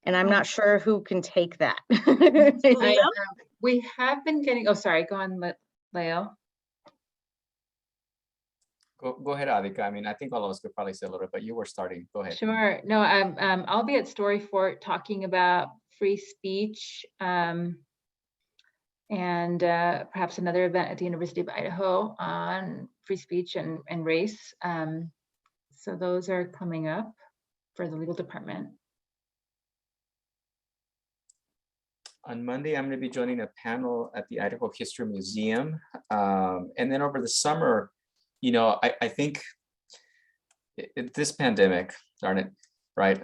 And I'm not sure who can take that. We have been getting, oh, sorry, go on, Leo. Go ahead, Adhika. I mean, I think all of us could probably say a little bit, but you were starting. Go ahead. Sure. No, I'll be at Story Fort talking about free speech, and perhaps another event at the University of Idaho on free speech and race. So those are coming up for the legal department. On Monday, I'm going to be joining a panel at the Idaho History Museum. And then over the summer, you know, I think this pandemic, darn it, right?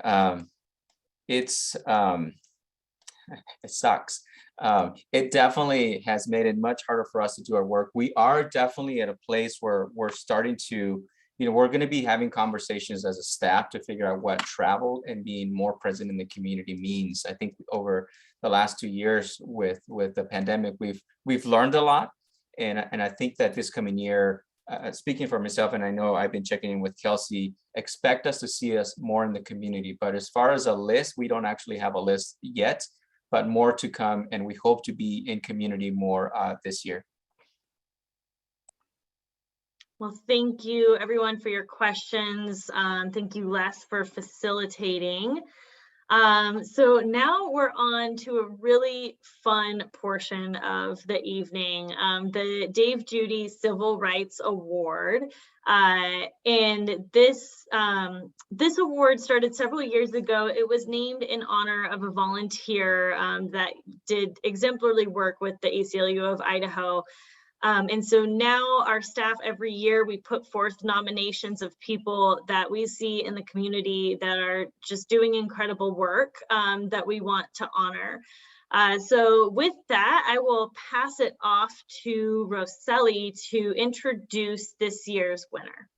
It sucks. It definitely has made it much harder for us to do our work. We are definitely at a place where we're starting to, you know, we're going to be having conversations as a staff to figure out what travel and being more present in the community means. I think over the last 2 years with the pandemic, we've learned a lot. And I think that this coming year, speaking for myself, and I know I've been checking in with Kelsey, expect us to see us more in the community. But as far as a list, we don't actually have a list yet, but more to come. And we hope to be in community more this year. Well, thank you everyone for your questions. Thank you, Les, for facilitating. So now we're on to a really fun portion of the evening, the Dave Judy Civil Rights Award. And this award started several years ago. It was named in honor of a volunteer that did exemplary work with the ACLU of Idaho. And so now our staff, every year we put forth nominations of people that we see in the community that are just doing incredible work that we want to honor. So with that, I will pass it off to Roseli to introduce this year's winner.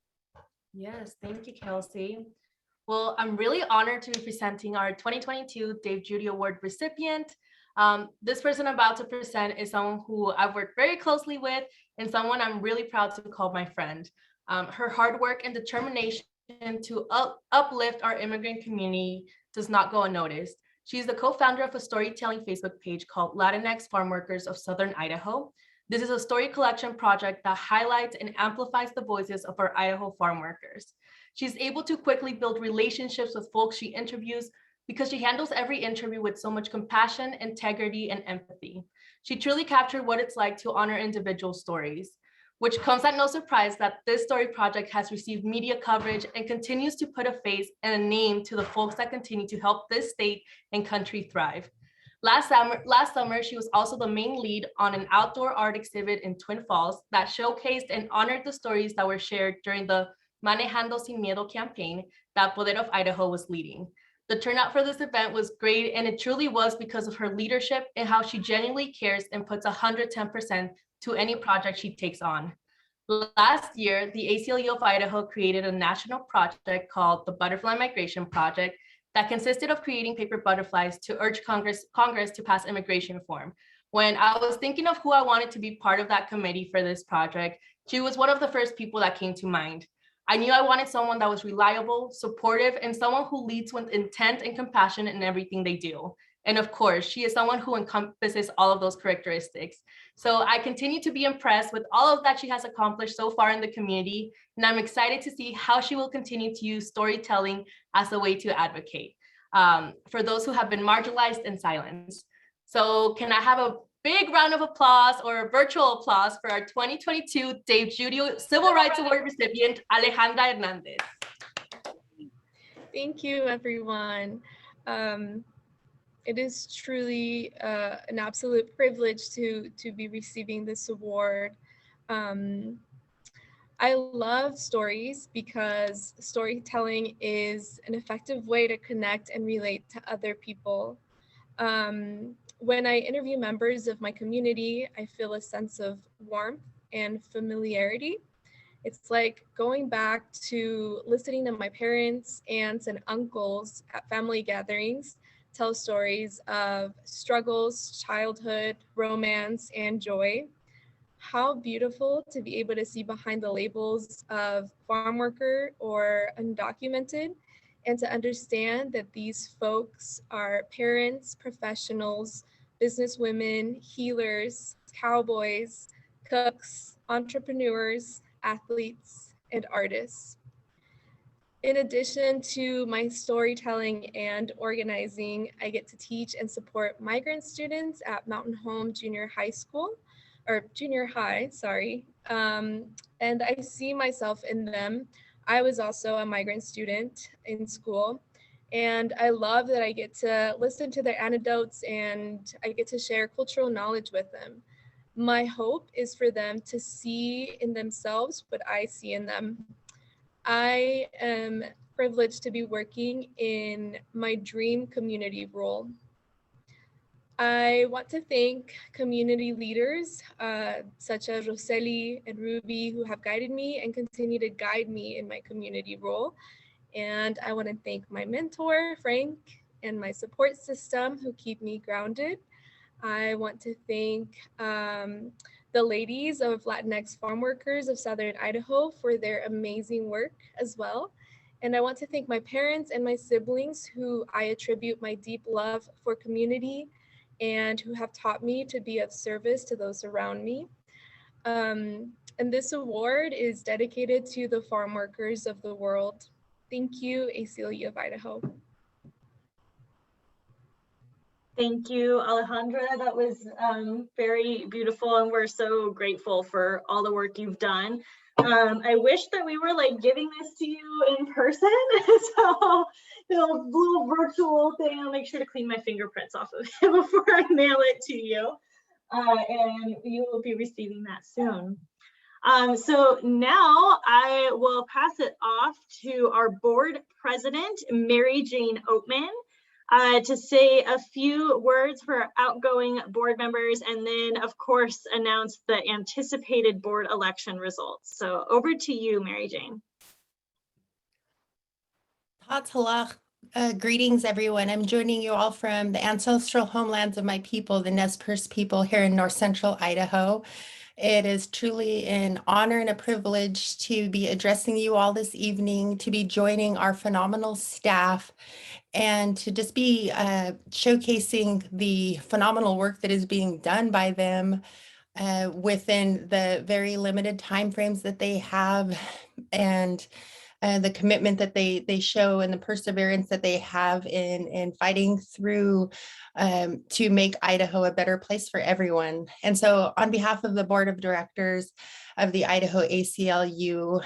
Yes, thank you, Kelsey. Well, I'm really honored to be presenting our 2022 Dave Judy Award recipient. This person I'm about to present is someone who I've worked very closely with and someone I'm really proud to call my friend. Her hard work and determination to uplift our immigrant community does not go unnoticed. She's the co-founder of a storytelling Facebook page called Latinx Farm Workers of Southern Idaho. This is a story collection project that highlights and amplifies the voices of our Idaho farm workers. She's able to quickly build relationships with folks she interviews because she handles every interview with so much compassion, integrity, and empathy. She truly captured what it's like to honor individual stories, which comes at no surprise that this story project has received media coverage and continues to put a face and a name to the folks that continue to help this state and country thrive. Last summer, she was also the main lead on an outdoor art exhibit in Twin Falls that showcased and honored the stories that were shared during the Manejando Sin Miedo campaign that Poder of Idaho was leading. The turnout for this event was great, and it truly was because of her leadership and how she genuinely cares and puts 110% to any project she takes on. Last year, the ACLU of Idaho created a national project called the Butterfly Migration Project that consisted of creating paper butterflies to urge Congress to pass immigration reform. When I was thinking of who I wanted to be part of that committee for this project, she was one of the first people that came to mind. I knew I wanted someone that was reliable, supportive, and someone who leads with intent and compassion in everything they do. And of course, she is someone who encompasses all of those characteristics. So I continue to be impressed with all of that she has accomplished so far in the community, and I'm excited to see how she will continue to use storytelling as a way to advocate for those who have been marginalized and silenced. So can I have a big round of applause or a virtual applause for our 2022 Dave Judy Civil Rights Award recipient, Alejandra Hernandez. Thank you, everyone. It is truly an absolute privilege to be receiving this award. I love stories because storytelling is an effective way to connect and relate to other people. When I interview members of my community, I feel a sense of warmth and familiarity. It's like going back to listening to my parents, aunts, and uncles at family gatherings tell stories of struggles, childhood, romance, and joy. How beautiful to be able to see behind the labels of farm worker or undocumented, and to understand that these folks are parents, professionals, businesswomen, healers, cowboys, cooks, entrepreneurs, athletes, and artists. In addition to my storytelling and organizing, I get to teach and support migrant students at Mountain Home Junior High, and I see myself in them. I was also a migrant student in school, and I love that I get to listen to their anecdotes and I get to share cultural knowledge with them. My hope is for them to see in themselves what I see in them. I am privileged to be working in my dream community role. I want to thank community leaders such as Roseli and Ruby, who have guided me and continue to guide me in my community role. And I want to thank my mentor, Frank, and my support system who keep me grounded. I want to thank the ladies of Latinx Farm Workers of Southern Idaho for their amazing work as well. And I want to thank my parents and my siblings who I attribute my deep love for community and who have taught me to be of service to those around me. And this award is dedicated to the farm workers of the world. Thank you, ACLU of Idaho. Thank you, Alejandra. That was very beautiful, and we're so grateful for all the work you've done. I wish that we were like giving this to you in person. So the little virtual thing, I'll make sure to clean my fingerprints off of it before I mail it to you. And you will be receiving that soon. So now I will pass it off to our board president, Mary Jane Oatman, to say a few words for outgoing board members, and then of course announce the anticipated board election results. So over to you, Mary Jane. Greetings, everyone. I'm joining you all from the ancestral homelands of my people, the Nez Perce people here in north central Idaho. It is truly an honor and a privilege to be addressing you all this evening, to be joining our phenomenal staff, and to just be showcasing the phenomenal work that is being done by them within the very limited timeframes that they have, and the commitment that they show and the perseverance that they have in fighting through to make Idaho a better place for everyone. And so on behalf of the board of directors of the Idaho ACLU,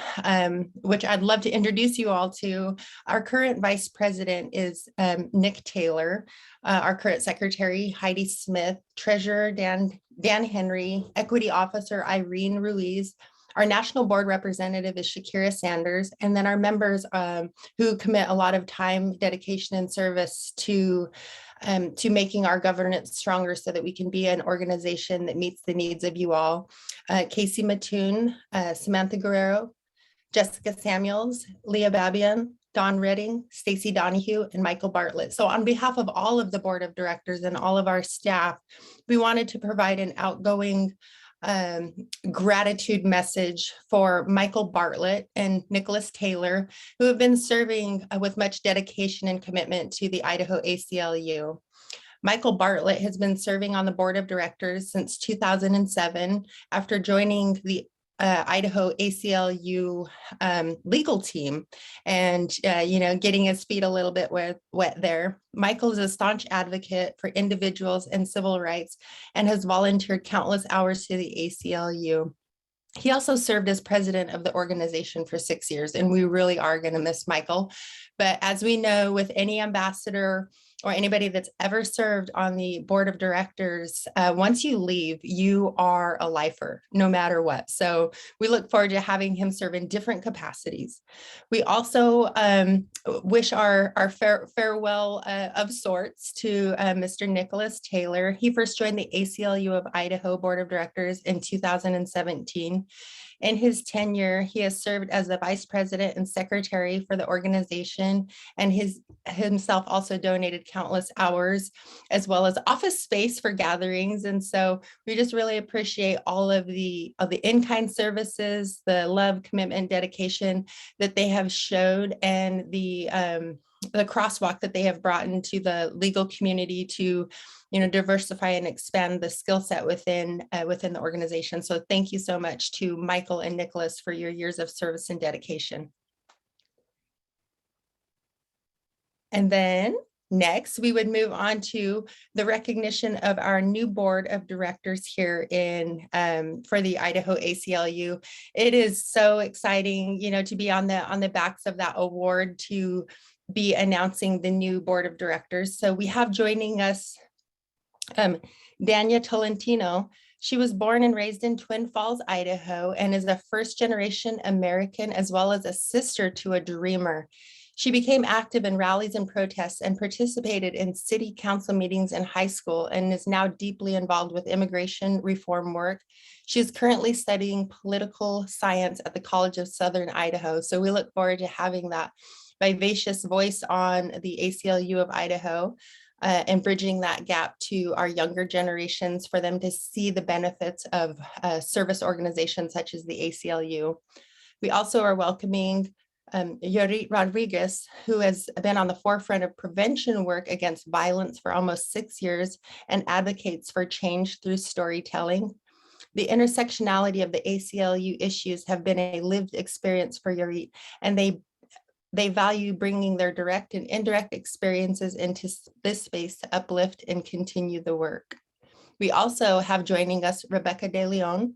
which I'd love to introduce you all to, our current vice president is Nick Taylor, our current secretary, Heidi Smith, treasurer, Dan Henry, equity officer, Irene Ruiz. Our national board representative is Shakira Sanders, and then our members who commit a lot of time, dedication, and service to making our governance stronger so that we can be an organization that meets the needs of you all. Casey Mattoon, Samantha Guerrero, Jessica Samuels, Leah Babian, Dawn Redding, Stacy Donahue, and Michael Bartlett. So on behalf of all of the board of directors and all of our staff, we wanted to provide an outgoing gratitude message for Michael Bartlett and Nicholas Taylor, who have been serving with much dedication and commitment to the Idaho ACLU. Michael Bartlett has been serving on the board of directors since 2007 after joining the Idaho ACLU legal team and, getting his feet a little bit wet there. Michael is a staunch advocate for individuals and civil rights and has volunteered countless hours to the ACLU. He also served as president of the organization for 6 years, and we really are going to miss Michael. But as we know, with any ambassador or anybody that's ever served on the board of directors, once you leave, you are a lifer, no matter what. So we look forward to having him serve in different capacities. We also wish our farewell of sorts to Mr. Nicholas Taylor. He first joined the ACLU of Idaho Board of Directors in 2017. In his tenure, he has served as the vice president and secretary for the organization, and himself also donated countless hours as well as office space for gatherings. And so we just really appreciate all of the in-kind services, the love, commitment, dedication that they have showed, and the crosswalk that they have brought into the legal community to, diversify and expand the skill set within the organization. So thank you so much to Michael and Nicholas for your years of service and dedication. And then next, we would move on to the recognition of our new board of directors here for the Idaho ACLU. It is so exciting, to be on the backs of that award, to be announcing the new board of directors. So we have joining us Dania Tolentino. She was born and raised in Twin Falls, Idaho, and is a first-generation American as well as a sister to a dreamer. She became active in rallies and protests and participated in city council meetings in high school, and is now deeply involved with immigration reform work. She is currently studying political science at the College of Southern Idaho. So we look forward to having that vivacious voice on the ACLU of Idaho. And bridging that gap to our younger generations for them to see the benefits of service organizations such as the ACLU. We also are welcoming Yorit Rodriguez, who has been on the forefront of prevention work against violence for almost 6 years and advocates for change through storytelling. The intersectionality of the ACLU issues have been a lived experience for Yorit, and they value bringing their direct and indirect experiences into this space to uplift and continue the work. We also have joining us Rebecca De Leon,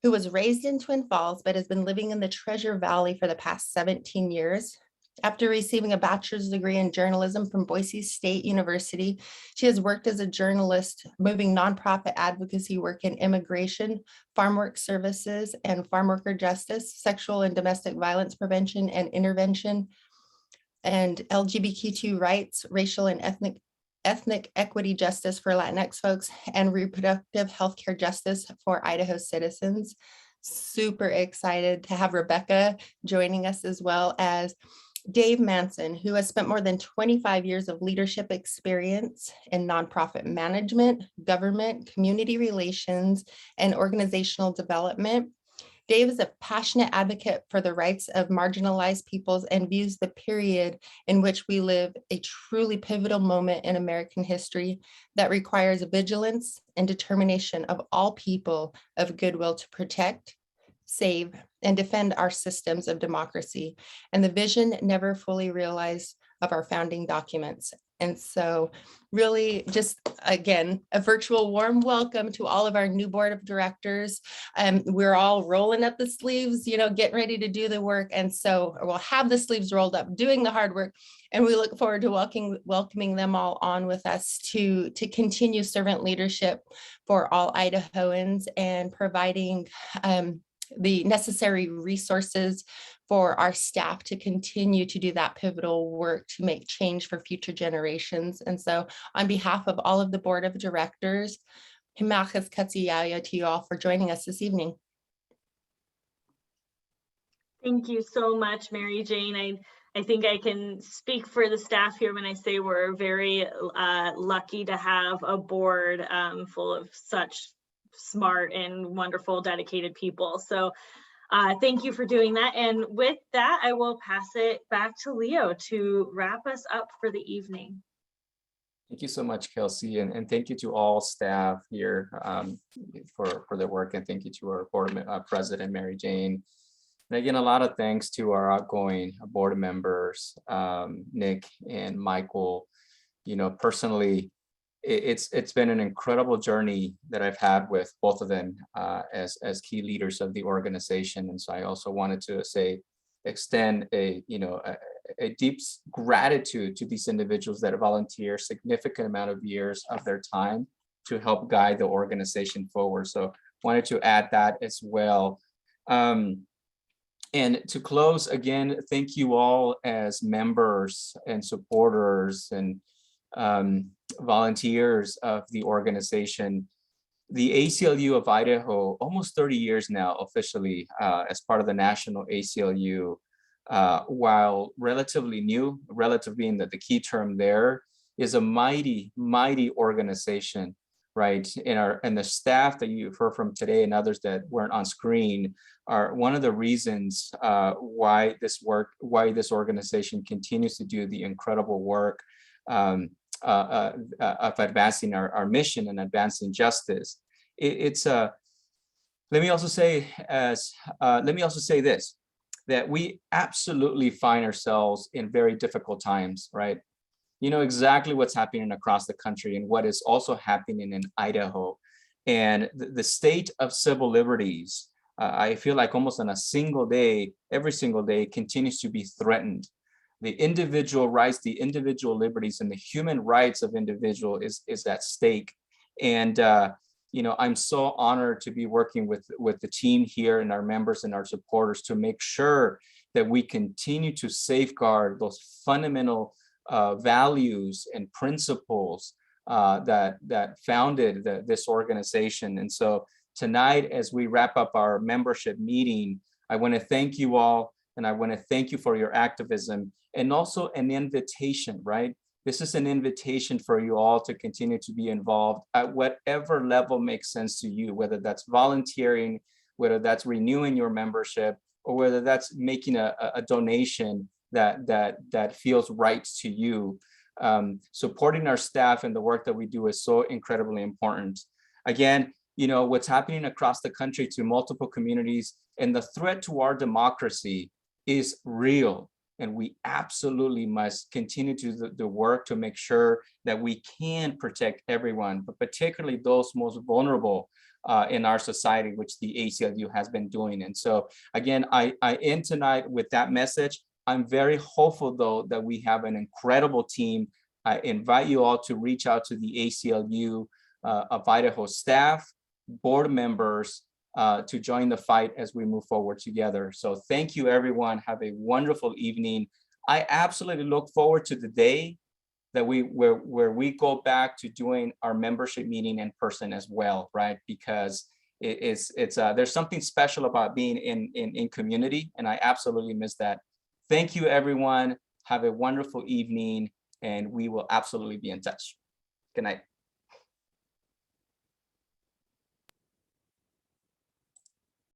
who was raised in Twin Falls, but has been living in the Treasure Valley for the past 17 years. After receiving a bachelor's degree in journalism from Boise State University, she has worked as a journalist, moving nonprofit advocacy work in immigration, farm work services, and farm worker justice, sexual and domestic violence prevention and intervention, and LGBTQ rights, racial and ethnic equity justice for Latinx folks, and reproductive healthcare justice for Idaho citizens. Super excited to have Rebecca joining us, as well as Dave Manson, who has spent more than 25 years of leadership experience in nonprofit management, government, community relations, and organizational development. Dave is a passionate advocate for the rights of marginalized peoples and views the period in which we live a truly pivotal moment in American history that requires vigilance and determination of all people of goodwill to protect, save, and defend our systems of democracy, and the vision never fully realized of our founding documents. And so really just, again, a virtual warm welcome to all of our new board of directors. We're all rolling up the sleeves, getting ready to do the work. And so we'll have the sleeves rolled up, doing the hard work. And we look forward to welcoming them all on with us to continue servant leadership for all Idahoans and providing the necessary resources for our staff to continue to do that pivotal work to make change for future generations. And so on behalf of all of the board of directors, Himachas Katsiyaya to you all for joining us this evening. Thank you so much, Mary Jane. I think I can speak for the staff here when I say we're very lucky to have a board full of such smart and wonderful, dedicated people. So thank you for doing that. And with that, I will pass it back to Leo to wrap us up for the evening. Thank you so much, Kelsey, and thank you to all staff here for their work, and thank you to our board president, Mary Jane. And again, a lot of thanks to our outgoing board members, Nick and Michael. Personally, it's been an incredible journey that I've had with both of them as key leaders of the organization. And so I also wanted to extend a a deep gratitude to these individuals that volunteer significant amount of years of their time to help guide the organization forward. So wanted to add that as well. And to close, again, thank you all as members and supporters and volunteers of the organization. The ACLU of Idaho, almost 30 years now officially as part of the National ACLU, while relatively new, relative being the key term there, is a mighty, mighty organization, right? And the staff that you've heard from today and others that weren't on screen are one of the reasons why this organization continues to do the incredible work of advancing our mission and advancing justice. Let me also say this, that we absolutely find ourselves in very difficult times, right? You know exactly what's happening across the country and what is also happening in Idaho. And the state of civil liberties, I feel like almost on a single day, every single day, continues to be threatened. The individual rights, the individual liberties, and the human rights of individual is at stake. And you know, I'm so honored to be working with the team here and our members and our supporters to make sure that we continue to safeguard those fundamental values and principles that founded this organization. And so tonight, as we wrap up our membership meeting, I want to thank you all, and I want to thank you for your activism, and also an invitation, right? This is an invitation for you all to continue to be involved at whatever level makes sense to you, whether that's volunteering, whether that's renewing your membership, or whether that's making a donation that feels right to you. Supporting our staff and the work that we do is so incredibly important. Again, you know, what's happening across the country to multiple communities and the threat to our democracy is real. And we absolutely must continue to do the work to make sure that we can protect everyone, but particularly those most vulnerable in our society, which the ACLU has been doing. And so again, I end tonight with that message. I'm very hopeful though that we have an incredible team. I invite you all to reach out to the ACLU of Idaho staff, board members, to join the fight as we move forward together. So thank you, everyone. Have a wonderful evening. I absolutely look forward to the day that where we go back to doing our membership meeting in person as well, right? Because there's something special about being in community, and I absolutely miss that. Thank you, everyone. Have a wonderful evening, and we will absolutely be in touch. Good night.